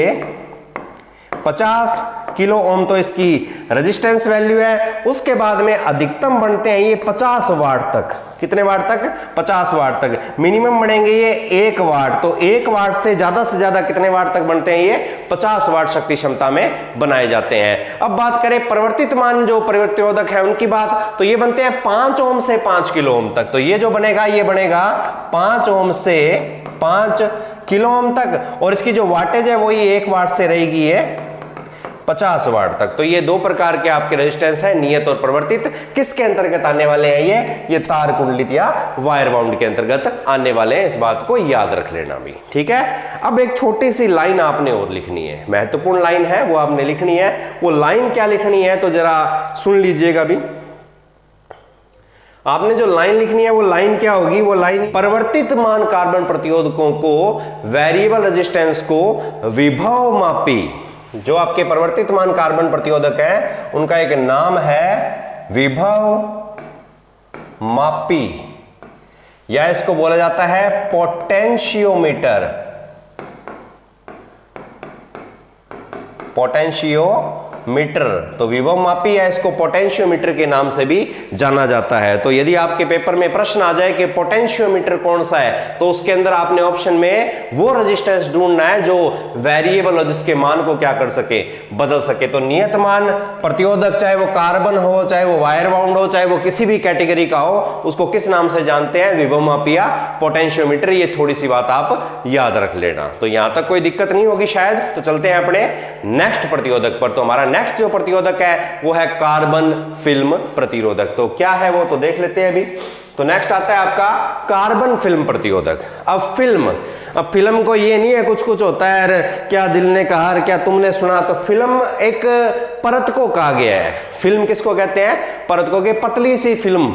Speaker 1: 50 किलो ओम, तो इसकी रेजिस्टेंस वैल्यू है। उसके बाद में अधिकतम बनते हैं ये 50 वाट तक। कितने वाट तक? 50 वाट तक। मिनिमम बनेंगे ये 1 वाट। तो 1 वाट से ज्यादा कितने वाट तक बनते हैं? ये 50 वाट शक्ति क्षमता में बनाए जाते हैं। अब बात करें परिवर्तित मान जो प्रतिरोधक है उनकी बात, तो ये बनते हैं 5 ओम से 5 किलो ओम तक। तो ये जो बनेगा ये बनेगा 5 ओम से 5 किलो ओम तक और इसकी जो वाटेज है वो ये 1 वाट से रहेगी ये 50 वाट तक। तो ये 2 प्रकार के आपके रेजिस्टेंस है, नियत और परिवर्तित। किसके अंतर्गत आने वाले हैं? ये तार कुंडलित या वायर बाउंड के अंतर्गत आने वाले हैं। इस बात को याद रख लेना भी, ठीक है। अब एक छोटी सी लाइन आपने और लिखनी है, महत्वपूर्ण लाइन है वो आपने लिखनी है। वो लाइन क्या लिखनी है तो जरा सुन लीजिएगा भी। आपने जो लाइन लिखनी है वो लाइन क्या होगी? वो लाइन परिवर्तित मान कार्बन प्रतिरोधकों को, वेरिएबल रेजिस्टेंस को विभव मापी, जो आपके परिवर्तित मान कार्बन प्रतिरोधक है उनका एक नाम है विभव मापी, या इसको बोला जाता है पोटेंशियोमीटर। Potentiometer metre. तो विभव मापी या इसको पोटेंशियोमीटर के नाम से भी जाना जाता है। तो यदि आपके पेपर में प्रश्न आ जाए कि पोटेंशियोमीटर कौन सा है, तो उसके अंदर आपने ऑप्शन में वो रेजिस्टेंस ढूंढना है जो वेरिएबल हो, जिसके मान को क्या कर सके, बदल सके। तो नियत मान प्रतिरोधक, चाहे वो कार्बन हो, चाहे वो वायर बाउंड हो, चाहे वो किसी भी कैटेगरी का हो, उसको किस नाम से जानते हैं, विभव मापी या पोटेंशियोमीटर। ये थोड़ी सी बात आप याद रख लेना। तो यहां तक कोई दिक्कत नहीं होगी शायद। तो चलते हैं अपने नेक्स्ट प्रतिरोधक पर। तो हमारा नेक्स्ट जो प्रतिरोधक है वो है कार्बन फिल्म प्रतिरोधक। तो क्या है वो, तो देख लेते हैं अभी। तो नेक्स्ट आता है आपका कार्बन फिल्म प्रतिरोधक। अब फिल्म को ये नहीं है कुछ कुछ होता है, अरे क्या दिल ने कहा, क्या तुमने सुना। तो फिल्म एक परत को कहा गया है। फिल्म किसको कहते हैं, परत को, कि पतली सी फिल्म,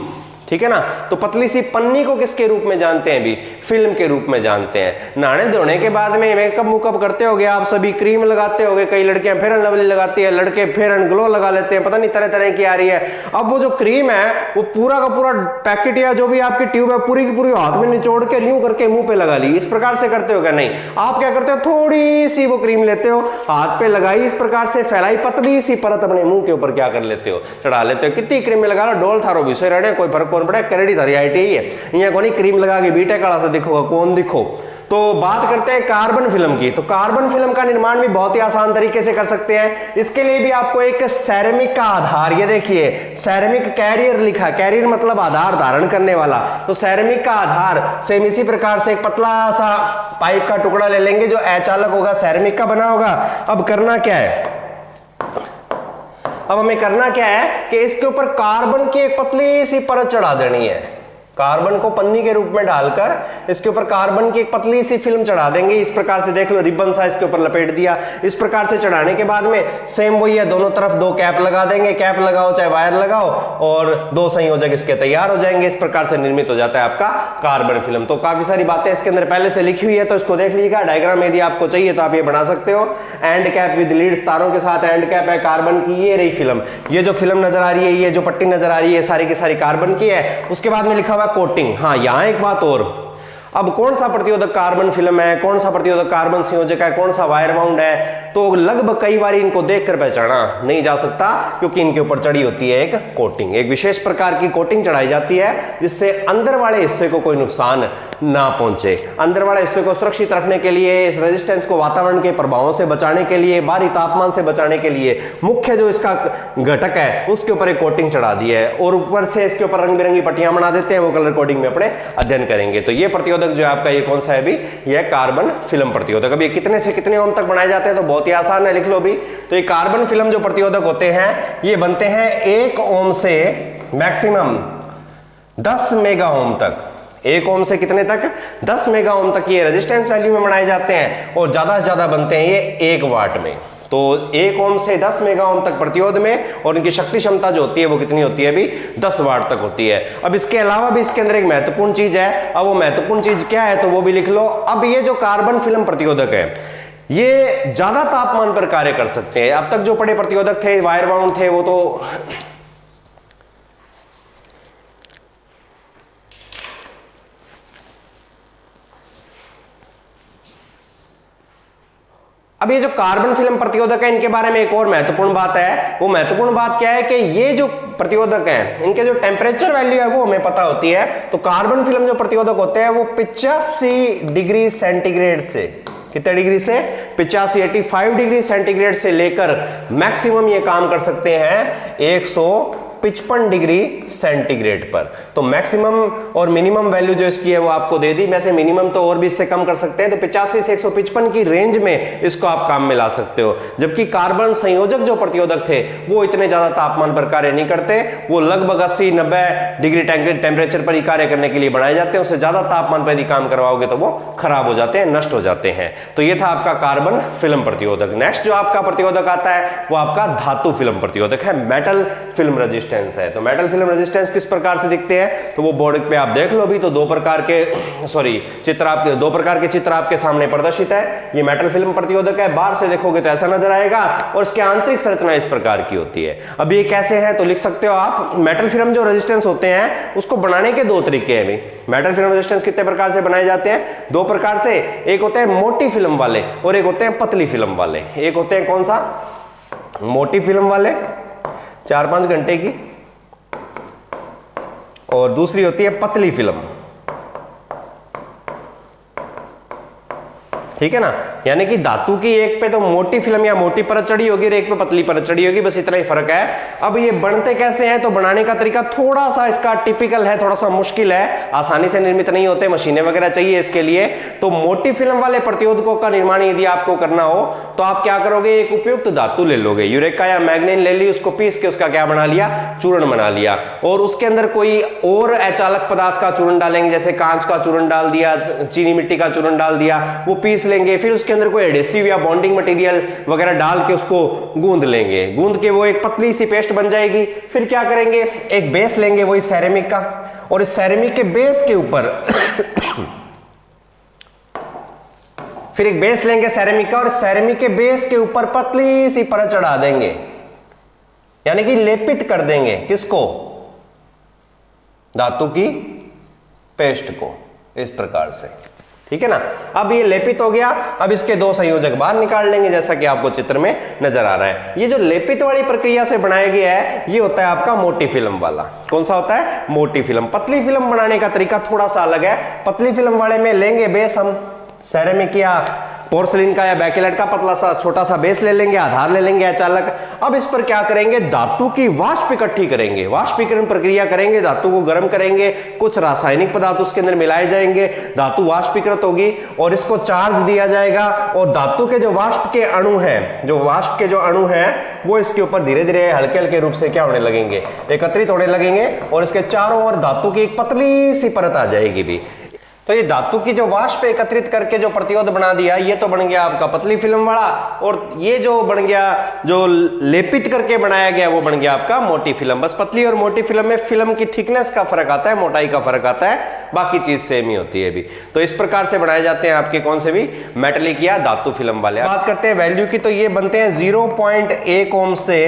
Speaker 1: ठीक है ना। तो पतली सी पन्नी को किसके रूप में जानते हैं भी, फिल्म के रूप में जानते हैं। नहाने धोने के बाद में मेकअप मुकअप करते होगे आप सभी, क्रीम लगाते होगे, कई लड़कियां फेयर एंड लवली लगाती है, लड़के फेयर एंड ग्लो लगा लेते हैं, पता नहीं तरह तरह की आ रही है। अब वो जो क्रीम है वो पूरा का पूरा पैकेट या जो भी आपकी ट्यूब है पूरी की पूरी हाथ में निचोड़ के यूं करके मुंह पे लगा ली, इस प्रकार से करते हो क्या, नहीं। आप क्या करते हो, थोड़ी सी वो क्रीम लेते हो, हाथ पे लगाई, इस प्रकार से फैलाई पतली सी परत अपने मुंह के ऊपर क्या कर लेते हो, चढ़ा लेते हो। कितनी क्रीम में लगा लो, डोल थारो भी सोए रहे, कोई फर्क कौन पड़े, करेडी थारी आईटी ही है, यहाँ को नहीं क्रीम लगा के बीटे काला से दिखोगा, कौन दिखो। तो बात करते हैं कार्बन फिल्म की। तो कार्बन फिल्म का निर्माण भी बहुत ही आसान तरीके से कर सकते हैं। इसके लिए भी आपको एक सैरेमिक का आधार, ये देखिए सैरेमिक कैरियर लिखा, कैरियर मतलब आधार, धारण करने वाला। तो सैरेमिक का आधार सेम इसी प्रकार से एक पतला सा पाइप का टुकड़ा ले लेंगे जो अचालक होगा, सैरेमिक का बना होगा। अब करना क्या है, अब हमें करना क्या है कि इसके ऊपर कार्बन की एक पतली सी परत चढ़ा देनी है। कार्बन को पन्नी के रूप में डालकर इसके ऊपर कार्बन की एक पतली सी फिल्म चढ़ा देंगे। इस प्रकार से देख लो, रिबन सा इसके ऊपर लपेट दिया। इस प्रकार से चढ़ाने के बाद में सेम वही है, दोनों तरफ दो कैप लगा देंगे, कैप लगाओ चाहे वायर लगाओ, और दो संयोजक इसके तैयार हो जाएंगे। इस प्रकार से निर्मित हो जाता है आपका कार्बन फिल्म। तो काफी सारी बातें इसके अंदर पहले से लिखी हुई है, तो इसको देख लीजिएगा। डायग्राम यदि आपको चाहिए तो आप ये बना सकते हो। एंड कैप विद लीड्स, तारों के साथ एंड कैप है कार्बन की। ये रही फिल्म, ये जो फिल्म नजर आ रही है, ये जो पट्टी नजर आ रही है, सारी की सारी कार्बन की है। उसके बाद में लिखा हुआ कोटिंग। हाँ, यहां एक बात और, अब कौन सा प्रतिरोधक कार्बन फिल्म है, कौन सा प्रतिरोधक कार्बन संयोजक है, कौन सा वायर बाउंड है, तो लगभग कई बार इनको देखकर पहचाना नहीं जा सकता, क्योंकि इनके ऊपर चढ़ी होती है एक कोटिंग, एक विशेष प्रकार की कोटिंग चढ़ाई जाती है, जिससे अंदर वाले हिस्से को कोई नुकसान ना पहुंचे। अंदर वाले हिस्से को सुरक्षित रखने के लिए, इस रेजिस्टेंस को वातावरण के प्रभावों से बचाने के लिए, बाहरी तापमान से बचाने के लिए मुख्य जो इसका घटक है उसके ऊपर एक कोटिंग चढ़ा दी है, और ऊपर से इसके ऊपर रंग बिरंगी पट्टियां बना देते हैं। वो कलर कोडिंग में अपने अध्ययन करेंगे। तो ये प्रतिरोधक जो है आपका, ये कौन सा है अभी, ये कार्बन फिल्म प्रतिरोधक। अभी कितने से कितने ओम तक बनाए जाते हैं, तो बहुत ही आसान है, लिख लो भी। तो ये कार्बन फिल्म जो प्रतिरोधक होते हैं, ये बनते हैं 1 ओम से मैक्सिमम 10 मेगा ओम तक। 1 ओम से कितने तक, 10 मेगा ओम तक ये रेजिस्टेंस वैल्यू में बनाए जाते हैं, और ज्यादा से ज्यादा बनते हैं ये 1 वाट में। तो 1 ओम से 10 मेगा ओम तक प्रतिरोध में, और इनकी शक्ति क्षमता जो होती है वो कितनी होती है अभी, 10 वाट तक होती है। अब इसके अलावा भी इसके अंदर एक महत्वपूर्ण चीज है। अब वो महत्वपूर्ण चीज क्या है, तो वो भी लिख लो। अब ये जो कार्बन फिल्म प्रतिरोधक है, ये ज्यादा तापमान पर कार्य कर सकते हैं। अब तक जो पड़े प्रतिरोधक थे, वायर बाउंड थे, वो तो अब ये जो कार्बन फिल्म प्रतिरोधक है, इनके बारे में एक और महत्वपूर्ण बात है। वो महत्वपूर्ण बात क्या है कि ये जो प्रतिरोधक हैं, इनके जो टेम्परेचर वैल्यू है वो हमें पता होती है। तो कार्बन फिल्म जो प्रतिरोधक होते हैं वो 85 डिग्री सेंटीग्रेड से, कितने डिग्री से, 85 डिग्री सेंटीग्रेड से लेकर मैक्सिमम ये काम कर सकते हैं 155 डिग्री सेंटीग्रेड पर। तो मैक्सिमम और मिनिमम वैल्यू जो इसकी है वो आपको दे दी। वैसे मिनिमम तो और भी इससे कम कर सकते हैं, तो 85 से 155 की रेंज में इसको आप काम में ला सकते हो। जबकि कार्बन संयोजक जो प्रतिरोधक थे वो इतने ज्यादा तापमान पर कार्य नहीं करते, वो लगभग 80-90 डिग्री टेम्परेचर पर ही कार्य करने के लिए बनाए जाते हैं। उससे ज्यादा तापमान पर यदि काम करवाओगे तो वो खराब हो जाते हैं, नष्ट हो जाते हैं। तो ये था आपका कार्बन फिल्म प्रतिरोधक। नेक्स्ट जो आपका प्रतिरोधक आता है वो आपका धातु फिल्म प्रतिरोधक है, मेटल फिल्म रेजिस्टेंस है। तो मेटल फिल्म रेजिस्टेंस किस प्रकार से दिखते हैं, तो वो बोर्ड पे आप देख लो भी। तो दो प्रकार के चित्र आपके सामने प्रदर्शित है। ये मेटल फिल्म प्रतिरोधक है, बाहर से देखोगे तो ऐसा नजर आएगा, और इसकी आंतरिक संरचना इस प्रकार की होती है। अब ये कैसे है, तो लिख सकते हो आप, मेटल फिल्म जो रेजिस्टेंस होते हैं उसको बनाने के 2 तरीके हैं। मेटल फिल्म रेजिस्टेंस कितने प्रकार से बनाए जाते हैं, 2 प्रकार से। एक होते हैं मोटी फिल्म वाले और एक होते हैं पतली फिल्म वाले। एक होते हैं कौन सा, मोटी फिल्म वाले 4-5 घंटे की, और दूसरी होती है पतली फिल्म, ठीक है ना। यानी कि धातु की एक पे तो मोटी फिल्म या मोटी परत चढ़ी होगी और एक पे पतली परत चढ़ी होगी, बस इतना ही फर्क है। अब ये बनते कैसे हैं, तो बनाने का तरीका थोड़ा सा इसका टिपिकल है, थोड़ा सा मुश्किल है, आसानी से निर्मित नहीं होते, मशीनें वगैरह चाहिए इसके लिए। तो मोटी फिल्म वाले प्रतिरोधकों का निर्माण यदि आपको करना हो तो आप क्या करोगे, एक उपयुक्त धातु ले लोगे, यूरेका या मैग्नीन ले ली, उसको पीस के उसका क्या बना लिया, चूर्ण बना लिया, और उसके अंदर कोई और अचालक पदार्थ का चूर्ण डालेंगे, जैसे कांच का चूर्ण डाल दिया, चीनी मिट्टी का चूर्ण डाल दिया, वो पीस लेंगे, फिर उसके अंदर कोई एडेसिव या बॉन्डिंग मटेरियल वगैरह डाल के उसको गूंद लेंगे, गूंद के वो एक पतली सी पेस्ट बन जाएगी। फिर क्या करेंगे, एक बेस लेंगे वही सेरेमिक का, और इस सेरेमिक के बेस के ऊपर फिर एक बेस लेंगे सेरेमिक का, और सेरेमिक के बेस के ऊपर पतली सी परत चढ़ा देंगे, यानी कि लेपित कर देंगे किसको, धातु की पेस्ट को, इस प्रकार से, ठीक है ना। अब ये लेपित हो गया, अब इसके दो संयोजक बाहर निकाल लेंगे, जैसा कि आपको चित्र में नजर आ रहा है। ये जो लेपित वाली प्रक्रिया से बनाया गया है, ये होता है आपका मोटी फिल्म वाला। कौन सा होता है, मोटी फिल्म। पतली फिल्म बनाने का तरीका थोड़ा सा अलग है। पतली फिल्म वाले में लेंगे बेस हम सेरेमिक या पोर्सिलिन का या बैकेलेट का पतला सा छोटा सा बेस ले लेंगे, आधार ले लेंगे अचालक। अब इस पर क्या करेंगे, धातु की वाष्प इकट्ठी करेंगे, वाष्पीकरण प्रक्रिया करेंगे, धातु को गर्म करेंगे, कुछ रासायनिक पदार्थ उसके अंदर मिलाए जाएंगे, धातु वाष्पीकृत होगी और इसको चार्ज दिया जाएगा, और धातु के जो वाष्प के अणु हैं, जो वाष्प के जो अणु हैं वो इसके ऊपर धीरे धीरे हल्के हल्के रूप से क्या होने लगेंगे, एकत्रित होने लगेंगे, और इसके चारों ओर धातु की एक पतली सी परत आ जाएगी भी। तो ये धातु की जो वाष्प एकत्रित करके जो प्रतिरोध बना दिया, ये तो बन गया आपका पतली फिल्म वाला, और ये जो बन गया, जो लेपित करके बनाया गया, वो बन गया आपका मोटी फिल्म। बस पतली और मोटी फिल्म में फिल्म की थिकनेस का फर्क आता है, मोटाई का फर्क आता है, बाकी चीज सेम ही होती है भी। तो इस प्रकार से बनाए जाते हैं आपके कौन से भी मेटेलिक या धातु फिल्म वाले। बात करते हैं वैल्यू की, तो ये बनते हैं 0.1 ओम से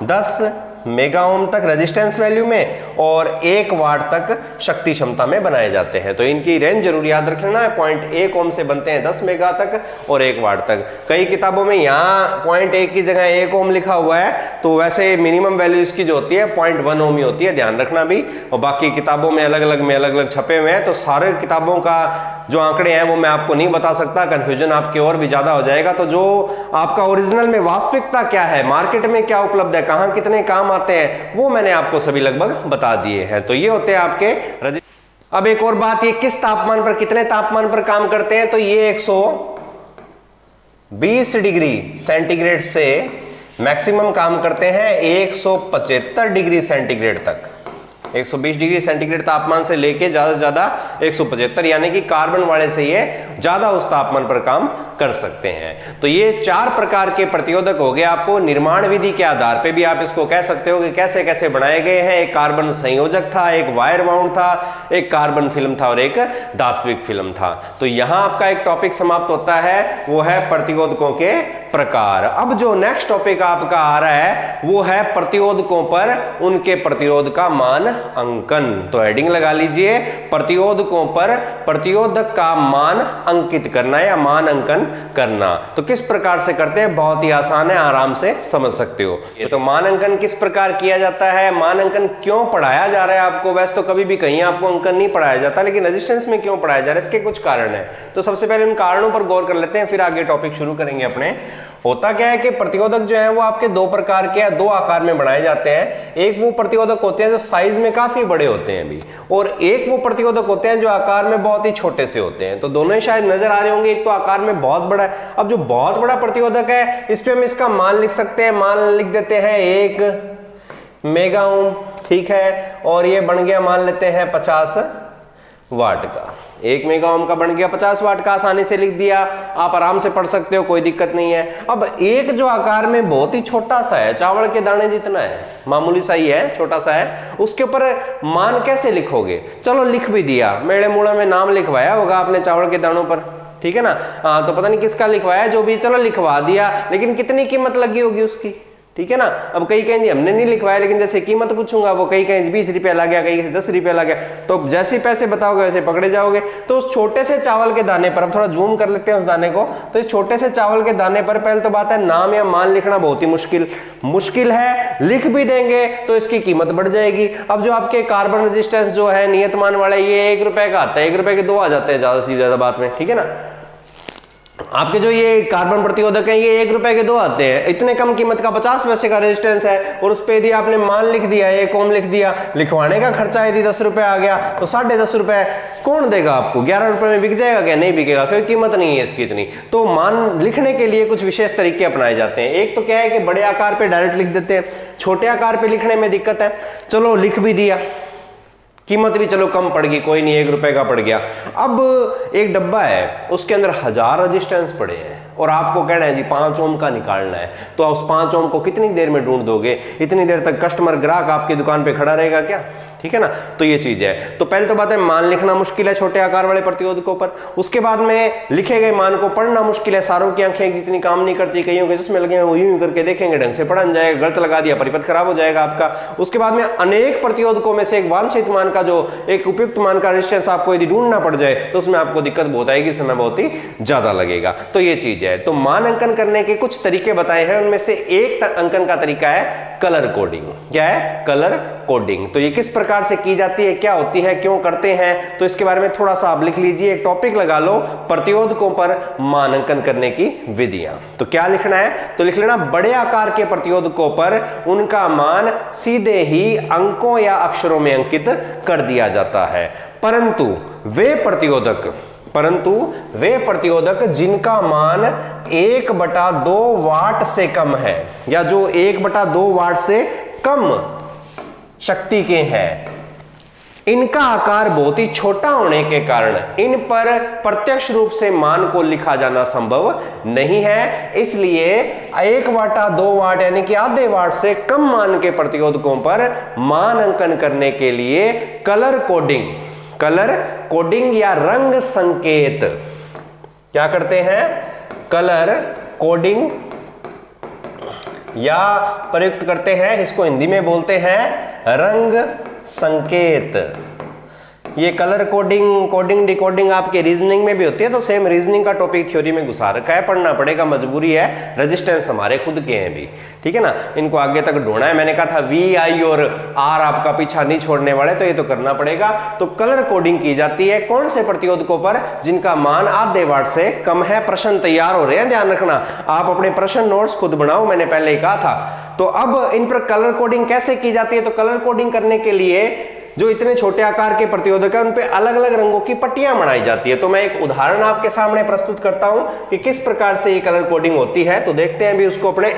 Speaker 1: 10 मेगा ओम तक रेजिस्टेंस वैल्यू में, और 1 वाट तक शक्ति क्षमता में बनाए जाते हैं। तो इनकी रेंज जरूर याद रखना है, 0.1 ओम से बनते हैं 10 मेगा तक और 1 वाट तक। कई किताबों में यहाँ 0.1 की जगह 1 ओम लिखा हुआ है, तो वैसे मिनिमम वैल्यू इसकी जो होती है 0.1 ओम ही होती है, ध्यान रखना भी। और बाकी किताबों में अलग अलग छपे हुए हैं, तो सारे किताबों का जो आंकड़े हैं वो मैं आपको नहीं बता सकता, कंफ्यूजन आपके और भी ज्यादा हो जाएगा। तो जो आपका ओरिजिनल में वास्तविकता क्या है, मार्केट में क्या उपलब्ध है, कहाँ कितने काम आते हैं, वो मैंने आपको सभी लगभग बता दिए हैं। तो ये होते हैं आपके। अब एक और बात, ये किस तापमान पर, कितने तापमान पर काम करते हैं, तो ये 120 डिग्री सेंटीग्रेड से मैक्सिमम काम करते हैं 175 डिग्री सेंटीग्रेड तक। 120 डिग्री सेंटीग्रेड तापमान से लेके ज्यादा से ज्यादा 175, यानी कि कार्बन वाले से ये ज्यादा उस तापमान पर काम कर सकते हैं। तो ये 4 प्रकार के प्रतिरोधक हो गए। आपको निर्माण विधि के आधार पे भी आप इसको कह सकते हो कि कैसे कैसे बनाए गए हैं। एक कार्बन संयोजक था, एक वायर बाउंड था, एक कार्बन फिल्म था और एक धात्विक फिल्म था। तो यहां आपका एक टॉपिक समाप्त होता है, वो है प्रतिरोधकों के प्रकार। अब जो नेक्स्ट टॉपिक आपका आ रहा है वो है प्रतिरोधकों पर उनके प्रतिरोध का मान अंकन। तो हेडिंग लगा लीजिए, प्रतिरोधकों पर प्रतिरोधक का मान अंकित करना या मान अंकन करना। तो किस प्रकार से करते हैं, बहुत ही आसान है, आराम से समझ सकते हो। ये तो मान अंकन किस प्रकार किया जाता है, मान अंकन क्यों पढ़ाया जा रहा है आपको। वैसे तो कभी भी कहीं आपको अंकन नहीं पढ़ाया जाता, लेकिन रेजिस्टेंस में क्यों पढ़ाया जा रहा है, इसके कुछ कारण है। तो सबसे पहले उन कारणों पर गौर कर लेते हैं, फिर आगे टॉपिक शुरू करेंगे अपने। होता क्या है कि प्रतिरोधक जो है वो आपके 2 प्रकार के, 2 आकार में बनाए जाते हैं। एक वो प्रतिरोधक होते हैं जो साइज में काफी बड़े होते हैं अभी, और एक वो प्रतिरोधक होते हैं जो आकार में बहुत ही छोटे से होते हैं। तो दोनों ही शायद नजर आ रहे होंगे, एक तो आकार में बहुत बड़ा है। अब जो बहुत बड़ा प्रतिरोधक है, इस पे हम इसका मान लिख सकते हैं, मान लिख देते हैं 1 मेगा ओम, ठीक है। और ये बन गया, मान लेते हैं 50 वाट का। 1 मेगा ओम का बन गया 50 वाट का, आसानी से लिख दिया, आप आराम से पढ़ सकते हो, कोई दिक्कत नहीं है। अब एक जो आकार में बहुत ही छोटा सा है, चावल के दाने जितना है, मामूली सा ही है, छोटा सा है, उसके ऊपर मान कैसे लिखोगे। चलो लिख भी दिया, मेड़े मुड़ा में नाम लिखवाया होगा आपने चावल के दानों पर, ठीक है ना। हाँ, तो पता नहीं किसका लिखवाया, जो भी, चलो लिखवा दिया, लेकिन कितनी कीमत लगी होगी उसकी, ठीक है ना। अब कई कहें जी हमने नहीं लिखवाया, लेकिन जैसे कीमत पूछूंगा वो कई कहें 20 रुपया लग गया, कई 10 रुपया लग गया, तो जैसे पैसे बताओगे वैसे पकड़े जाओगे। तो उस छोटे से चावल के दाने पर, अब थोड़ा जूम कर लेते हैं उस दाने को, तो इस छोटे से चावल के दाने पर पहले तो बात है नाम या मान लिखना बहुत ही मुश्किल है, लिख भी देंगे तो इसकी कीमत बढ़ जाएगी। अब जो आपके कार्बन रेजिस्टेंस जो है नियतमान वाले, ये 1 रुपए का आता है, 1 रुपए के 2 आ जाते हैं ज्यादा से ज्यादा बात में, ठीक है ना। आपके जो ये कार्बन प्रतिरोधक है ये 1 रुपए के 2 आते हैं, इतने कम कीमत का 50 पैसे का रेजिस्टेंस है, और उस पे यदि आपने मान लिख दिया, 1 ओम लिख दिया, लिखवाने का खर्चा यदि 10 रुपए आ गया तो 10.5 रुपए कौन देगा आपको? 11 रुपए में बिक जाएगा क्या? नहीं बिकेगा, क्योंकि कीमत नहीं है इसकी इतनी। तो मान लिखने के लिए कुछ विशेष तरीके अपनाए जाते हैं। एक तो क्या है कि बड़े आकार पे डायरेक्ट लिख देते हैं, छोटे आकार पे लिखने में दिक्कत है, चलो लिख भी दिया, कीमत भी चलो कम पड़ गई, कोई नहीं 1 रुपए का पड़ गया। अब एक डब्बा है उसके अंदर 1000 रेजिस्टेंस पड़े हैं और आपको कहना है जी 5 ओम का निकालना है, तो उस 5 ओम को कितनी देर में ढूंढ दोगे? इतनी देर तक कस्टमर ग्राहक आपकी दुकान पे खड़ा रहेगा क्या? ठीक है ना। तो ये चीज है। तो पहले तो बात है मान लिखना मुश्किल है छोटे आकार वाले प्रतिरोधकों पर, उसके बाद में लिखे गए मान को पढ़ना मुश्किल है, सारों की आंखें जितनी काम नहीं करती, कईयों के जिसमें लगे हैं वो यूं करके देखेंगे, ढंग से पढ़ा नहीं जाएगा, गलत लगा दिया परिपथ खराब हो जाएगा आपका। उसके बाद में अनेक प्रतिरोधकों में से एक वांछित मान का, जो एक उपयुक्त मान का रेजिस्टेंस आपको यदि ढूंढना पड़ जाए तो उसमें आपको दिक्कत बहुत आएगी, समय बहुत ही ज्यादा लगेगा। तो ये चीज है। तो मान अंकन करने के कुछ तरीके बताए हैं, उनमें से एक अंकन का तरीका है कलर कोडिंग। क्या है? Colour coding. तो ये किस प्रकार से की जाती है, क्या होती है, क्यों करते हैं, तो इसके बारे में थोड़ा सा आप लिख लीजिए, एक टॉपिक लगा लो, प्रतिरोधकों पर मानांकन करने की विधियां। तो क्या लिखना है? तो लिख लेना बड़े आकार के प्रतिरोधकों पर उनका मान सीधे ही अंकों या अक्षरों में अंकित कर दिया जाता है, परंतु वे प्रतिरोधक जिनका मान 1/2 वाट से कम है, या जो 1/2 वाट से कम शक्ति के हैं, इनका आकार बहुत ही छोटा होने के कारण इन पर प्रत्यक्ष रूप से मान को लिखा जाना संभव नहीं है। इसलिए 1/2 वाट यानी कि आधे वाट से कम मान के प्रतिरोधकों पर मान अंकन करने के लिए कलर कोडिंग या रंग संकेत क्या करते हैं? कलर कोडिंग या प्रयुक्त करते हैं, इसको हिंदी में बोलते हैं रंग संकेत। ये कलर कोडिंग डिकोडिंग आपके रीजनिंग में भी होती है, तो सेम रीजनिंग का टॉपिक थ्योरी में घुसा रखा है, पढ़ना पड़ेगा, मजबूरी है, रेजिस्टेंस हमारे खुद के हैं भी, ठीक है ना। इनको आगे तक ढूंढना है, मैंने कहा था वी आई और आर आपका पीछा नहीं छोड़ने वाले, तो ये तो करना पड़ेगा। तो कलर कोडिंग की जाती है कौन से प्रतिरोधकों पर? जिनका मान आधे वाट से कम है। प्रश्न तैयार हो रहे हैं, ध्यान रखना, आप अपने प्रश्न नोट्स खुद बनाओ, मैंने पहले ही कहा था। तो अब इन पर कलर कोडिंग कैसे की जाती है? तो कलर कोडिंग करने के लिए जो इतने छोटे आकार के प्रतिरोधक है उन पे अलग अलग रंगों की पट्टियां बनाई जाती है। तो मैं एक उदाहरण आपके सामने प्रस्तुत करता हूं कि किस प्रकार से ये कलर कोडिंग होती है, तो देखते हैं भी उसको अपने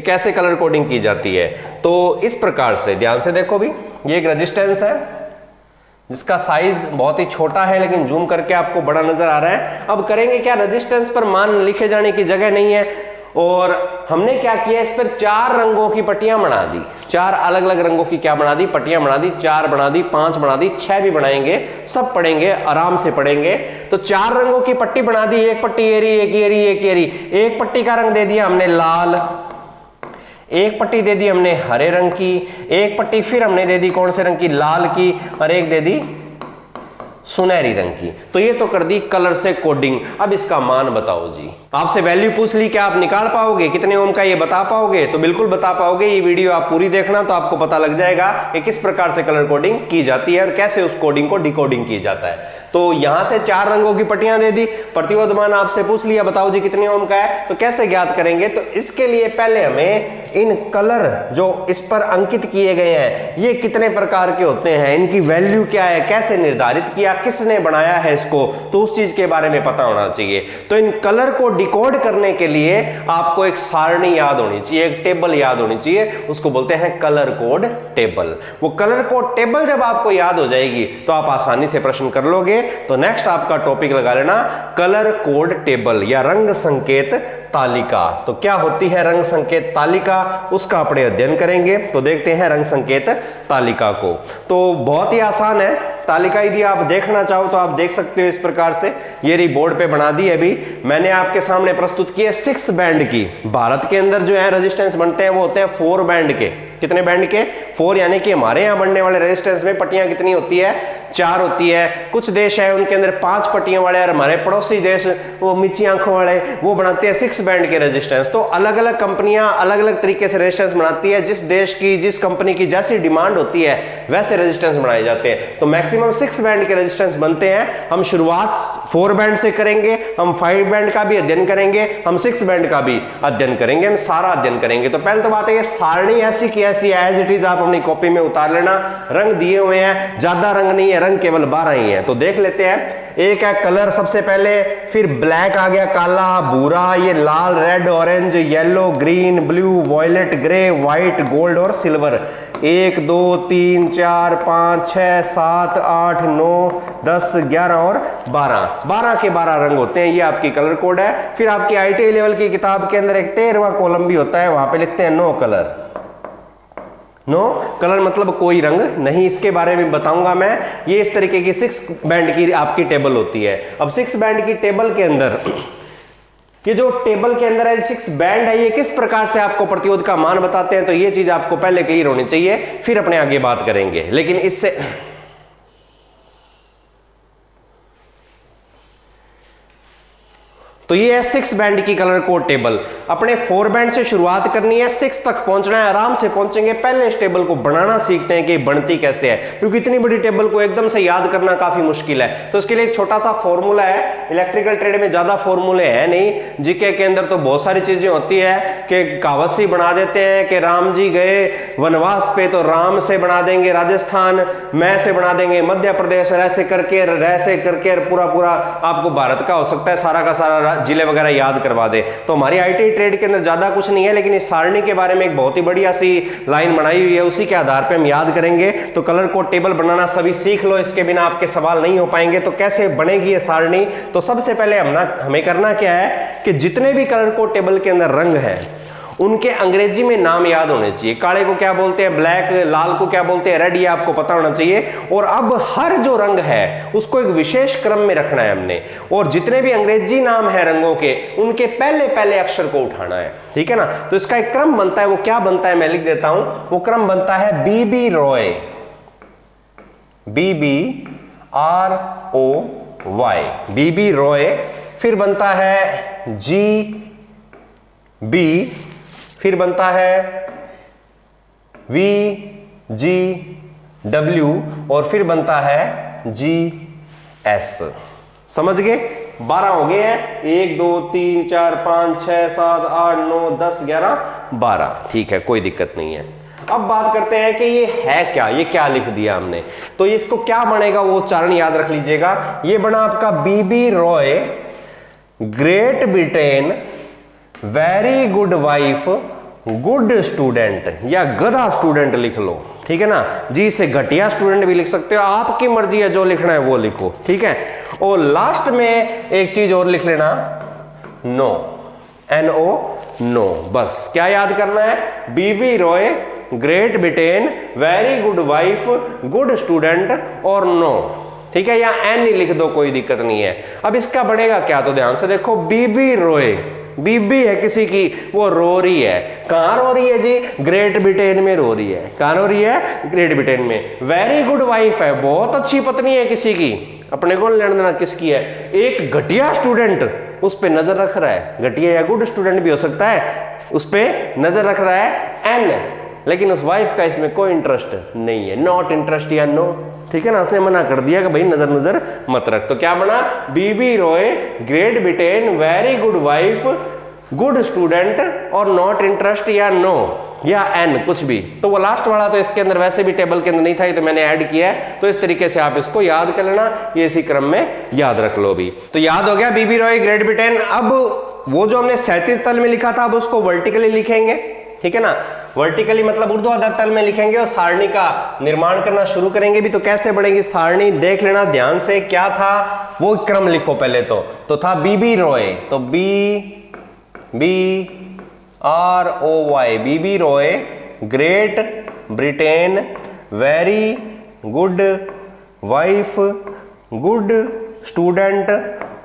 Speaker 1: कैसे कलर कोडिंग की जाती है। तो इस प्रकार से ध्यान से देखो भी, ये एक रेजिस्टेंस है जिसका साइज बहुत ही छोटा है, लेकिन जूम करके आपको बड़ा नजर आ रहा है। अब करेंगे क्या, रेजिस्टेंस पर मान लिखे जाने की जगह नहीं है, और हमने क्या किया, इस पर 4 रंगों की पट्टियां बना दी, 4 अलग अलग रंगों की क्या बना दी? पट्टियां बना दी, 4 बना दी, 5 बना दी, 6 भी बनाएंगे, सब पढ़ेंगे, आराम से पढ़ेंगे। तो 4 रंगों की पट्टी बना दी, एक पट्टी ये रही, एक ये रही, एक ये रही। एक पट्टी का रंग दे दिया हमने लाल, एक पट्टी दे दी हमने हरे रंग की, एक पट्टी फिर हमने दे दी कौन से रंग की? लाल की, और एक दे दी सुनहरी रंग की। तो ये तो कर दी कलर से कोडिंग। अब इसका मान बताओ जी, आपसे वैल्यू पूछ ली, क्या आप निकाल पाओगे? कितने ओम का ये बता पाओगे? तो बिल्कुल बता पाओगे। ये वीडियो आप पूरी देखना तो आपको पता लग जाएगा कि किस प्रकार से कलर कोडिंग की जाती है और कैसे उस कोडिंग को डिकोडिंग की जाता है। तो यहां से 4 रंगों की पट्टियां दे दी, प्रतिरोध मान आपसे पूछ लिया, बताओ जी कितने ओम का है। तो कैसे ज्ञात करेंगे? तो इसके लिए पहले हमें इन कलर जो इस पर अंकित किए गए हैं ये कितने प्रकार के होते हैं, इनकी वैल्यू क्या है, कैसे निर्धारित किया, किसने बनाया है इसको, तो उस चीज के बारे में पता होना चाहिए। तो इन कलर को डिकोड करने के लिए आपको एक सारणी याद होनी चाहिए, एक टेबल याद होनी चाहिए, उसको बोलते हैं कलर कोड टेबल। वो कलर कोड टेबल जब आपको याद हो जाएगी तो आप आसानी से प्रश्न कर लोगे। तो नेक्स्ट आपका टॉपिक लगा लेना कलर कोड टेबल या रंग संकेत तालिका। तो क्या होती है रंग संकेत तालिका, उसका अपने अध्ययन करेंगे। तो देखते हैं रंग संकेत तालिका को। तो बहुत ही आसान है, तालिका यदि आप देखना चाहो तो आप देख सकते हो इस प्रकार से, ये रही बोर्ड पे बना दी है अभी मैंने आपके सामने प्रस्तुत की है 6 बैंड की। भारत के अंदर जो है रेजिस्टेंस बनते हैं वो होते हैं 4 बैंड के। कितने बैंड के? 4, यानी कि हमारे यहाँ बनने वाले रेजिस्टेंस में पट्टियां कितनी होती है? 4 होती है। कुछ देश है उनके अंदर 5 पट्टियों वाले, और हमारे पड़ोसी देश वो मिची आंखों वाले वो बनाते हैं 6 बैंड के रेजिस्टेंस। तो अलग अलग कंपनियां अलग अलग तरीके से रेजिस्टेंस बनाती है, जिस देश की जिस कंपनी की जैसी डिमांड होती है वैसे रेजिस्टेंस बनाए जाते हैं। तो मैक्सिमम 6 बैंड के रेजिस्टेंस बनते हैं। हम शुरुआत 4 बैंड से करेंगे, हम 5 बैंड का भी अध्ययन करेंगे, हम 6 बैंड का भी अध्ययन करेंगे, हम सारा अध्ययन करेंगे। तो पहले तो बात है ये सारणी ऐसी की ऐसी एज इट इज आप अपनी कॉपी में उतार लेना। रंग दिए हुए हैं, ज्यादा रंग नहीं है, रंग केवल 12 ही है। तो देख लेते हैं। एक है कलर सबसे पहले, फिर ब्लैक आ गया, काला, भूरा, ये लाल, red, orange, yellow, green, blue, violet, grey, white, gold और सिल्वर। 1 2 3 4 5 6 7 8 9 10 11 और 12 के 12 रंग होते हैं। ये आपकी कलर कोड है। फिर आपकी ITI लेवल की किताब के अंदर एक 13वां कॉलम भी होता है, वहां पे लिखते हैं नो कलर। नो कलर मतलब कोई रंग नहीं, इसके बारे में बताऊंगा मैं। ये इस तरीके की 6 बैंड की आपकी टेबल होती है। अब 6 बैंड की टेबल के अंदर ये जो टेबल के अंदर है 6 बैंड है, ये किस प्रकार से आपको प्रतिरोध का मान बताते हैं, तो ये चीज आपको पहले क्लियर होनी चाहिए, फिर अपने आगे बात करेंगे। लेकिन इससे तो ये है 6 बैंड की कलर कोड टेबल। अपने 4 बैंड से शुरुआत करनी है, 6 तक पहुंचना है, आराम से पहुंचेंगे। पहले इस टेबल को बनाना सीखते हैं कि बनती कैसे है, क्योंकि इतनी बड़ी टेबल को एकदम से याद करना काफी मुश्किल है। तो इसके लिए एक छोटा सा फॉर्मूला है। इलेक्ट्रिकल ट्रेड में ज्यादा फॉर्मूले हैं नहीं, जीके के अंदर तो बहुत सारी चीजें होती है कि कहावत सी बना देते हैं कि राम जी गए वनवास पे तो राम से बना देंगे राजस्थान, मैं से बना देंगे मध्य प्रदेश, ऐसे करके पूरा पूरा आपको भारत का हो सकता है सारा का सारा जिले वगैरह याद करवा दे। तो हमारी ITI ट्रेड के अंदर ज्यादा कुछ नहीं है, लेकिन इस सारणी के बारे में एक बहुत ही बढ़िया सी लाइन बनाई हुई है, उसी के आधार पे हम याद करेंगे। तो कलर कोड टेबल बनाना सभी सीख लो, इसके बिना आपके सवाल नहीं हो पाएंगे। तो कैसे बनेगी ये सारणी? तो सबसे पहले हमें करना क्या है कि जितने भी कलर कोड टेबल के अंदर रंग है उनके अंग्रेजी में नाम याद होने चाहिए। काले को क्या बोलते हैं, ब्लैक, लाल को क्या बोलते हैं, रेड, ये आपको पता होना चाहिए। और अब हर जो रंग है उसको एक विशेष क्रम में रखना है हमने, और जितने भी अंग्रेजी नाम है रंगों के उनके पहले पहले अक्षर को उठाना है, ठीक है ना। तो इसका एक क्रम बनता है, वो क्या बनता है मैं लिख देता हूं। वो क्रम बनता है BB Roy, BBROY, BB Roy. फिर बनता है GB, फिर बनता है VGW, और फिर बनता है GS। समझ गए? 12 हो गए हैं। 1 2 3 4 5 6 7 8 9 10 11 12। ठीक है, कोई दिक्कत नहीं है। अब बात करते हैं कि ये है क्या, ये क्या लिख दिया हमने। तो इसको क्या बनेगा वो उच्चारण याद रख लीजिएगा। ये बना आपका BB Roy, great Britain, very good wife, good student, या गधा स्टूडेंट लिख लो, ठीक है ना। जी से घटिया स्टूडेंट भी लिख सकते हो, आपकी मर्जी है, जो लिखना है वो लिखो, ठीक है। और लास्ट में एक चीज और लिख लेना, नो, NO, नो। बस क्या याद करना है? BB Roy, great Britain, very good wife, good student और नो, ठीक है। या N ही लिख दो, कोई दिक्कत नहीं है। अब इसका बढ़ेगा क्या, तो ध्यान से देखो। BB रॉय, बीबी है किसी की, वो रो रही है। कहां रो रही है जी? ग्रेट ब्रिटेन में रो रही है। कहां रो रही है? ग्रेट ब्रिटेन में। वेरी गुड वाइफ है, बहुत अच्छी पत्नी है किसी की, अपने को लेना देना किसकी है। एक घटिया स्टूडेंट उस पर नजर रख रहा है, घटिया या गुड स्टूडेंट भी हो सकता है, उस पर नजर रख रहा है N, लेकिन उस वाइफ का इसमें कोई इंटरेस्ट नहीं है, नॉट इंटरेस्ट या नो, ठीक है ना। उसने मना कर दिया कि भाई नजर नजर मत रख। तो क्या बना? BB Roy, great Britain, very good wife, good student और नॉट इंटरेस्ट या नो या N, कुछ भी। तो वो लास्ट वाला तो इसके अंदर वैसे भी टेबल के अंदर नहीं था, ये तो मैंने ऐड किया है। तो इस तरीके से आप इसको याद कर लेना, ये इसी क्रम में याद रख लो भी। तो याद हो गया BB रॉय, ग्रेट ब्रिटेन। अब वो जो हमने क्षैतिज तल में लिखा था, अब उसको वर्टिकली लिखेंगे, ठीक है ना। वर्टिकली मतलब ऊर्ध्वाधर तल में लिखेंगे और सारणी का निर्माण करना शुरू करेंगे भी। तो कैसे बढ़ेगी सारणी, देख लेना ध्यान से। क्या था वो क्रम लिखो पहले तो था BB रॉय, तो BBROY, BB Roy, great Britain, very good wife, good, student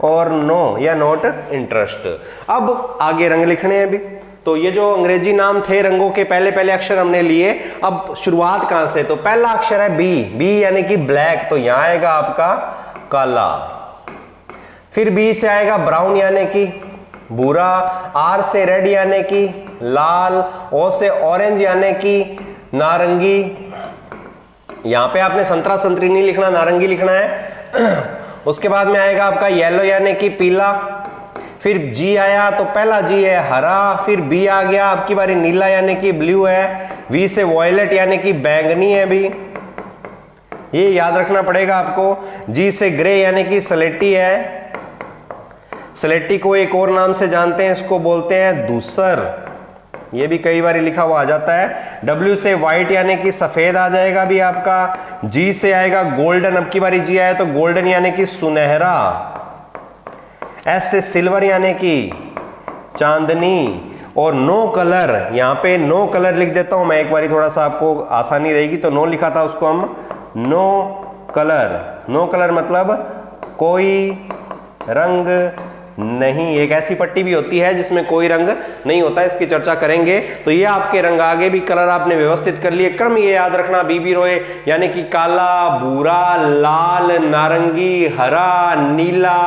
Speaker 1: और नो या नॉट इंटरेस्ट। अब आगे रंग लिखने हैं अभी। तो ये जो अंग्रेजी नाम थे रंगों के पहले पहले अक्षर हमने लिए। अब शुरुआत कहां से? तो पहला अक्षर है बी, बी यानी कि ब्लैक, तो यहां आएगा आपका काला। फिर बी से आएगा ब्राउन यानी कि भूरा, आर से रेड यानी कि लाल, ओ से ऑरेंज यानी कि नारंगी। यहां पे आपने संतरा संतरी नहीं लिखना, नारंगी लिखना है। उसके बाद में आएगा आपका येलो यानी कि पीला। फिर जी आया, तो पहला जी है हरा। फिर बी आ गया, आपकी बारी नीला यानी कि ब्लू है। वी से वॉयलेट यानी कि बैंगनी है भी, ये याद रखना पड़ेगा आपको। जी से ग्रे यानी कि सलेटी है। सलेटी को एक और नाम से जानते हैं, इसको बोलते हैं धूसर, ये भी कई बार लिखा हुआ आ जाता है। डब्ल्यू से व्हाइट यानी कि सफेद आ जाएगा भी आपका। जी से आएगा गोल्डन, अब की बारी जी आया तो गोल्डन यानी कि सुनहरा। एस से सिल्वर यानी कि चांदनी। और नो कलर, यहां पे नो कलर लिख देता हूं मैं एक बारी, थोड़ा सा आपको आसानी रहेगी। तो नो लिखा था, उसको हम नो कलर। नो कलर मतलब कोई रंग नहीं। एक ऐसी पट्टी भी होती है जिसमें कोई रंग नहीं होता, इसकी चर्चा करेंगे। तो ये आपके रंग आगे भी कलर आपने व्यवस्थित कर लिए। क्रम ये याद रखना, बीबी रोए यानी कि काला, भूरा, लाल, नारंगी, हरा, नीला,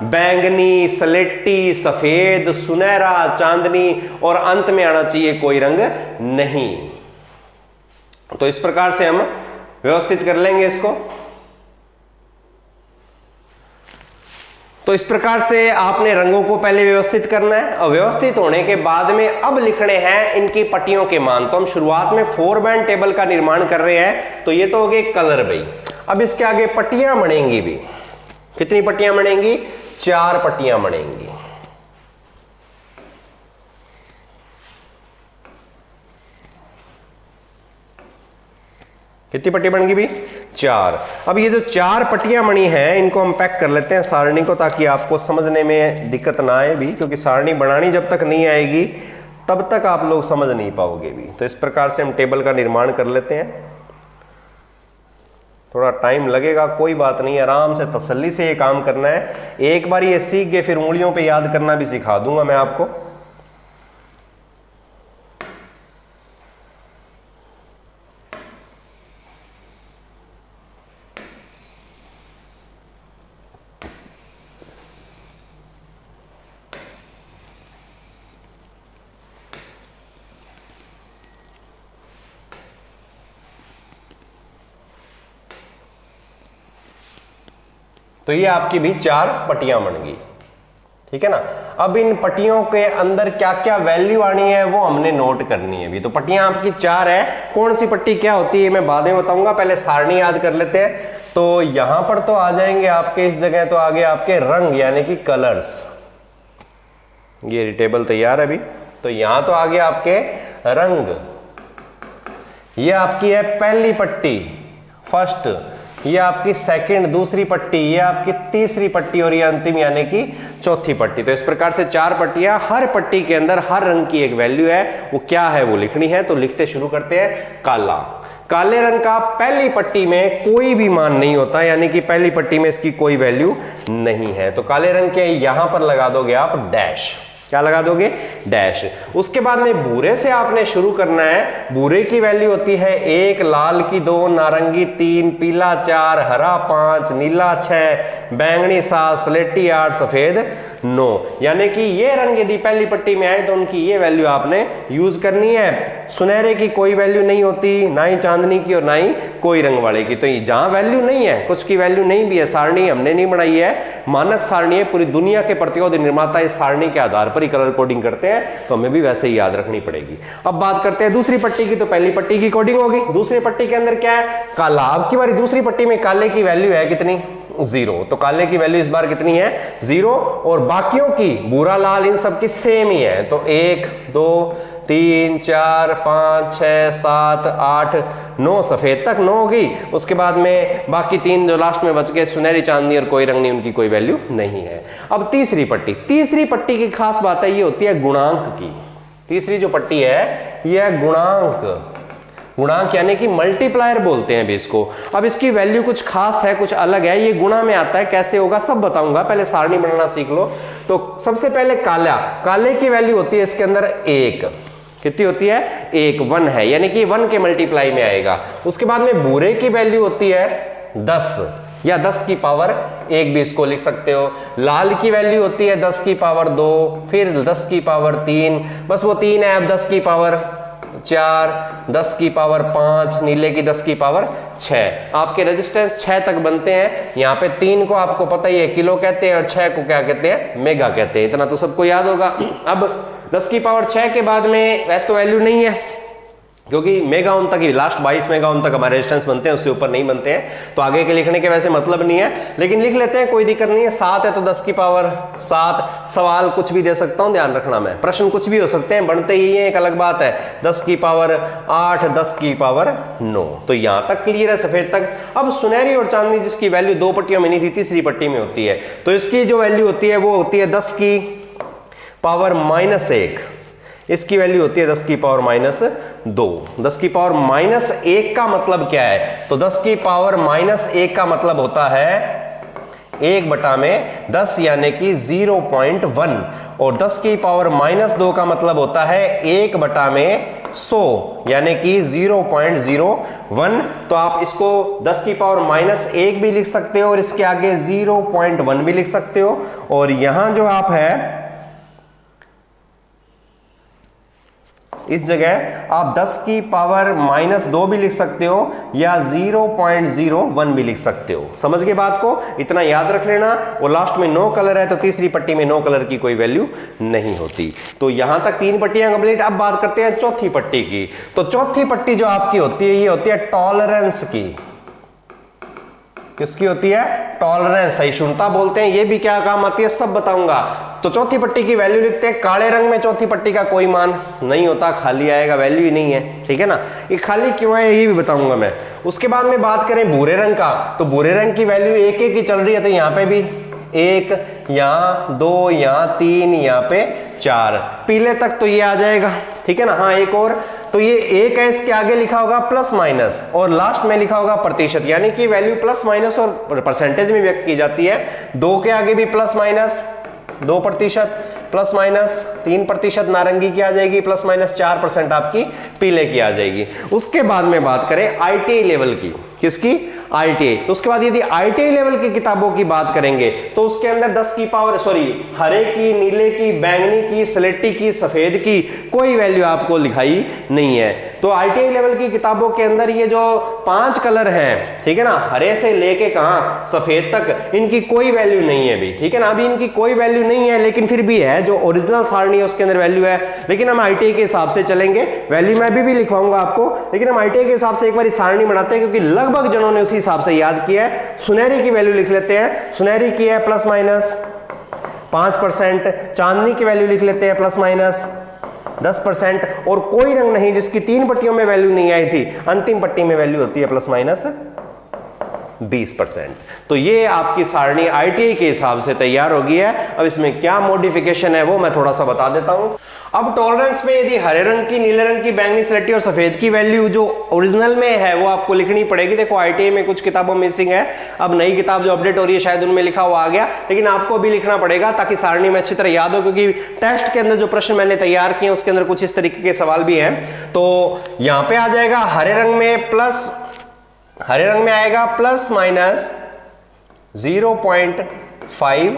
Speaker 1: बैंगनी, सलेटी, सफेद, सुनहरा, चांदनी, और अंत में आना चाहिए कोई रंग नहीं। तो इस प्रकार से हम व्यवस्थित कर लेंगे इसको। तो इस प्रकार से आपने रंगों को पहले व्यवस्थित करना है, और व्यवस्थित होने के बाद में अब लिखने हैं इनकी पट्टियों के मान। तो हम शुरुआत में 4 बैंड टेबल का निर्माण कर रहे हैं। तो ये तो हो गए कलर भाई। अब इसके आगे पट्टियां बनेंगी भी। कितनी पट्टियां बनेंगी? 4 पट्टियां बनेंगी। कितनी पट्टी बन गई भी? 4। अब ये जो 4 पट्टियां बनी हैं, इनको हम पैक कर लेते हैं सारणी को, ताकि आपको समझने में दिक्कत ना आए भी, क्योंकि सारणी बनानी जब तक नहीं आएगी तब तक आप लोग समझ नहीं पाओगे भी। तो इस प्रकार से हम टेबल का निर्माण कर लेते हैं। थोड़ा टाइम लगेगा, कोई बात नहीं, आराम से तसल्ली से ये काम करना है। एक बार ये सीख गए फिर उंगलियों पे याद करना भी सिखा दूंगा मैं आपको। तो ये आपकी भी 4 पट्टियां बन गई, ठीक है ना। अब इन पट्टियों के अंदर क्या क्या वैल्यू आनी है वो हमने नोट करनी है भी। तो पट्टियां आपकी 4 है। कौन सी पट्टी क्या होती है मैं बाद में बताऊंगा, पहले सारणी याद कर लेते हैं। तो यहां पर तो आ जाएंगे आपके, इस जगह तो आगे आपके रंग यानी कि कलर्स। ये टेबल तैयार है अभी। तो यहां तो आगे आपके रंग, ये आपकी है पहली पट्टी फर्स्ट, ये आपकी सेकंड दूसरी पट्टी, ये आपकी तीसरी पट्टी, और ये अंतिम यानी कि चौथी पट्टी। तो इस प्रकार से 4 पट्टियां, हर पट्टी के अंदर हर रंग की एक वैल्यू है, वो क्या है वो लिखनी है। तो लिखते शुरू करते हैं। काला, काले रंग का पहली पट्टी में कोई भी मान नहीं होता, यानी कि पहली पट्टी में इसकी कोई वैल्यू नहीं है। तो काले रंग के यहां पर लगा दोगे आप डैश। क्या लगा दोगे? डैश। उसके बाद में भूरे से आपने शुरू करना है। भूरे की वैल्यू होती है 1, लाल की 2, नारंगी 3, पीला 4, हरा 5, नीला 6, बैंगनी 7, स्लेटी 8, सफेद 9। यानी कि ये रंग यदि पहली पट्टी में आए तो उनकी ये वैल्यू आपने यूज करनी है। सुनहरे की कोई वैल्यू नहीं होती, ना ही चांदनी की और ना ही कोई रंग वाले की। तो जहां वैल्यू नहीं है, कुछ की वैल्यू नहीं भी है, सारणी हमने नहीं बनाई है, मानक सारणी है। पूरी दुनिया के प्रतियोगी निर्माता इस सारणी के आधार पर ही कलर कोडिंग करते हैं, तो हमें भी वैसे ही याद रखनी पड़ेगी। अब बात करते हैं दूसरी पट्टी की। तो पहली पट्टी की कोडिंग होगी, दूसरी पट्टी के अंदर क्या है? काला। अब की बारी दूसरी पट्टी में काले की वैल्यू है कितनी? 0। तो काले की वैल्यू इस बार कितनी है? 0। और बाकियों की भूरा लाल इन सब की सेम ही है। तो 1 2 3 4 5 6 7 8 9 सफेद तक 9 होगी। उसके बाद में बाकी 3 जो लास्ट में बच गए, सुनहरी चांदनी और कोई रंग नहीं, उनकी कोई वैल्यू नहीं है। अब तीसरी पट्टी, तीसरी पट्टी की खास बात है ये होती है गुणांक की। तीसरी जो पट्टी है यह गुणांक, गुणांक यानी कि मल्टीप्लायर बोलते हैं अभी इसको। अब इसकी वैल्यू कुछ खास है, कुछ अलग है, ये गुणा में आता है, कैसे होगा सब बताऊंगा, पहले सारणी बनाना सीख लो। तो सबसे पहले काले की वैल्यू होती है इसके अंदर 1, कितनी होती है 1, 1 है, यानी कि 1 के मल्टीप्लाई में आएगा। उसके बाद में भूरे की वैल्यू होती है 10 या 10 की पावर 1 भी इसको लिख सकते हो। लाल की वैल्यू होती है 10 की पावर 2, फिर 10 की पावर 3, बस वो 3 है, अब 10 की पावर 4, 10 की पावर 5, नीले की 10 की पावर 6। आपके रेजिस्टेंस 6 तक बनते हैं। यहाँ पे 3 को आपको पता ही है किलो कहते हैं और 6 को क्या कहते हैं, मेगा कहते हैं, इतना तो सबको याद होगा। अब 10 की पावर 6 के बाद में वैसे तो वैल्यू नहीं है, क्योंकि मेगा ओम तक ही, लास्ट 22 मेगा ओम तक हमारे रेजिस्टेंस बनते हैं, उससे ऊपर नहीं बनते हैं, तो आगे के लिखने के वैसे मतलब नहीं है, लेकिन लिख लेते हैं, कोई दिक्कत नहीं है। 7 है तो 10 की पावर 7, सवाल कुछ भी दे सकता हूं, ध्यान रखना, मैं प्रश्न कुछ भी हो सकते हैं, बनते ही हैं, एक अलग बात है। 10 की पावर 8, 10 की पावर 9, तो यहां तक क्लियर है, सफेद तक। अब सुनहरी और चांदनी जिसकी वैल्यू 2 पट्टियों में नहीं थी, तीसरी पट्टी में होती है, तो इसकी जो वैल्यू होती है वो होती है 10 की पावर -1, इसकी वैल्यू होती है 10 की पावर -2। 10 की पावर -1 का मतलब क्या है, तो 10 की पावर -1 का मतलब होता है 1 बटा में 10 यानी कि 0.1, और 10 की पावर -2 का मतलब होता है 1 बटा में 100 यानी कि 0.01। तो आप इसको 10 की पावर -1 भी लिख सकते हो और इसके आगे 0.1 भी लिख सकते हो, और यहां जो आप है इस जगह आप 10 की पावर -2 भी लिख सकते हो या 0.01 भी लिख सकते हो। समझ गए बात को, इतना याद रख लेना। और लास्ट में 9 कलर है तो तीसरी पट्टी में 9 कलर की कोई वैल्यू नहीं होती। तो यहां तक 3 पट्टियां कंप्लीट। अब बात करते हैं चौथी पट्टी की। तो चौथी पट्टी जो आपकी होती है ये होती है टॉलरेंस की। किसकी होती है, टॉलरेंस, सहिष्णुता बोलते हैं, ये भी क्या काम आती है सब बताऊंगा। तो चौथी पट्टी की वैल्यू लिखते हैं, काले रंग में चौथी पट्टी का कोई मान नहीं होता, खाली आएगा, वैल्यू ही नहीं है, ठीक है ना। ये खाली क्यों है ये भी बताऊंगा मैं। उसके बाद में बात करें भूरे रंग का, तो भूरे रंग की वैल्यू 1 की चल रही है, तो यहाँ पे भी 1, यहाँ 2, यहाँ 3, यहाँ पे 4, पीले तक तो ये आ जाएगा, ठीक है ना। हाँ एक और, तो ये 1 है, इसके आगे लिखा होगा प्लस माइनस और लास्ट में लिखा होगा प्रतिशत, यानी कि वैल्यू प्लस माइनस और परसेंटेज में व्यक्त की जाती है। 2 के आगे भी प्लस माइनस 2%, प्लस माइनस 3% नारंगी की आ जाएगी, प्लस माइनस 4% आपकी पीले की आ जाएगी। उसके बाद में बात करें ITI लेवल की, किसकी, ITI। तो उसके बाद यदि ITI लेवल की किताबों की बात करेंगे तो उसके अंदर 10 की पावर हरे की, नीले की, बैंगनी की, स्लेटी की, सफेद की कोई वैल्यू आपको लिखाई नहीं है। तो ITI लेवल की किताबों के अंदर ये जो 5 कलर हैं, ठीक है ना, हरे से लेके कहां सफेद तक, इनकी कोई वैल्यू नहीं है अभी, ठीक है ना। अभी इनकी कोई वैल्यू नहीं है, लेकिन फिर भी है, जो ओरिजिनल सारणी है उसके अंदर वैल्यू है। लेकिन हम ITI के हिसाब से चलेंगे, वैल्यू मैं भी लिखवाऊंगा आपको, लेकिन हम ITI के हिसाब से एक बार सारणी बनाते हैं, क्योंकि लगभग जनों ने उसी हिसाब से याद किया है। सुनहरी की वैल्यू लिख लेते हैं, सुनहरी की है प्लस माइनस 5%, चांदनी की वैल्यू लिख लेते हैं प्लस माइनस 10%, और कोई रंग नहीं जिसकी 3 पट्टियों में वैल्यू नहीं आई थी, अंतिम पट्टी में वैल्यू होती है प्लस माइनस 20%। तो ये आपकी सारणी ITI के हिसाब से तैयार हो गई है। अब इसमें क्या मॉडिफिकेशन है वो मैं थोड़ा सा बता देता हूं। अब टॉलरेंस में यदि हरे रंग की, नीले रंग की, बैंगनी, स्लेटी और सफेद की वैल्यू जो ओरिजिनल में है वो आपको लिखनी पड़ेगी। देखो ITI में कुछ किताबों मिसिंग है, अब नई किताब जो अपडेट हो रही है शायद उनमें लिखा हुआ आ गया, लेकिन आपको भी लिखना पड़ेगा ताकि सारणी में अच्छी तरह याद हो, क्योंकि टेस्ट के अंदर जो प्रश्न मैंने तैयार किए उसके अंदर कुछ इस तरीके के सवाल भी हैं। तो यहां पे आ जाएगा हरे रंग में आएगा प्लस माइनस 0.5,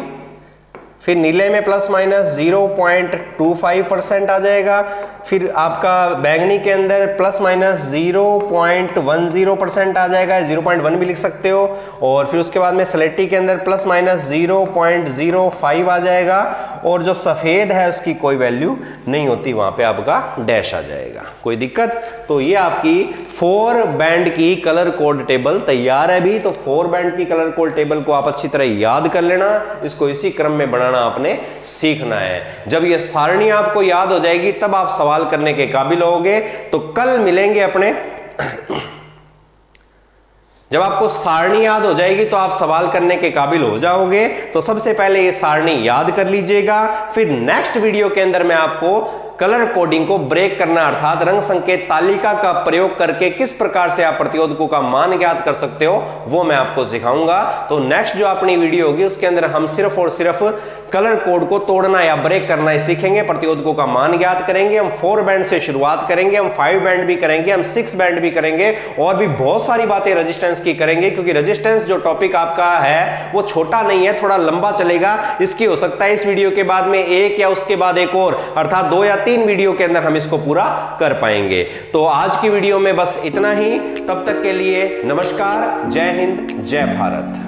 Speaker 1: फिर नीले में प्लस माइनस 0.25% आ जाएगा, फिर आपका बैंगनी के अंदर प्लस माइनस 0.10% आ जाएगा, 0.1 भी लिख सकते हो, और फिर उसके बाद में स्लेटी के अंदर प्लस माइनस 0.05 आ जाएगा, और जो सफेद है उसकी कोई वैल्यू नहीं होती, वहां पे आपका डैश आ जाएगा। कोई दिक्कत? तो ये आपकी 4 बैंड की कलर कोड टेबल तैयार है अभी। तो 4 बैंड की कलर कोड टेबल को आप अच्छी तरह याद कर लेना, इसको इसी क्रम में बनाना आपने सीखना है। जब ये सारणी आपको याद हो जाएगी तब आप सवाल करने के काबिल होगे। तो कल मिलेंगे अपने जब आपको सारणी याद हो जाएगी तो आप सवाल करने के काबिल हो जाओगे। तो सबसे पहले ये सारणी याद कर लीजिएगा, फिर नेक्स्ट वीडियो के अंदर मैं आपको कलर कोडिंग को ब्रेक करना, अर्थात रंग संकेत तालिका का प्रयोग करके किस प्रकार से आप प्रतिरोधकों का मान ज्ञात कर सकते हो, वो मैं आपको सिखाऊंगा। तो नेक्स्ट जो अपनी वीडियो होगी उसके अंदर हम सिर्फ और सिर्फ कलर कोड को तोड़ना या ब्रेक करना ही सीखेंगे, प्रतिरोधकों का मान ज्ञात करेंगे। हम 4 बैंड से शुरुआत करेंगे, हम 5 बैंड भी करेंगे, हम 6 बैंड भी करेंगे और भी बहुत सारी बातें रेजिस्टेंस की करेंगे, क्योंकि रेजिस्टेंस जो टॉपिक आपका है वो छोटा नहीं है, थोड़ा लंबा चलेगा। इसकी हो सकता है इस वीडियो के बाद में एक या उसके बाद एक और, अर्थात 2 या 3 वीडियो के अंदर हम इसको पूरा कर पाएंगे। तो आज की वीडियो में बस इतना ही। तब तक के लिए नमस्कार, जय हिंद, जय भारत।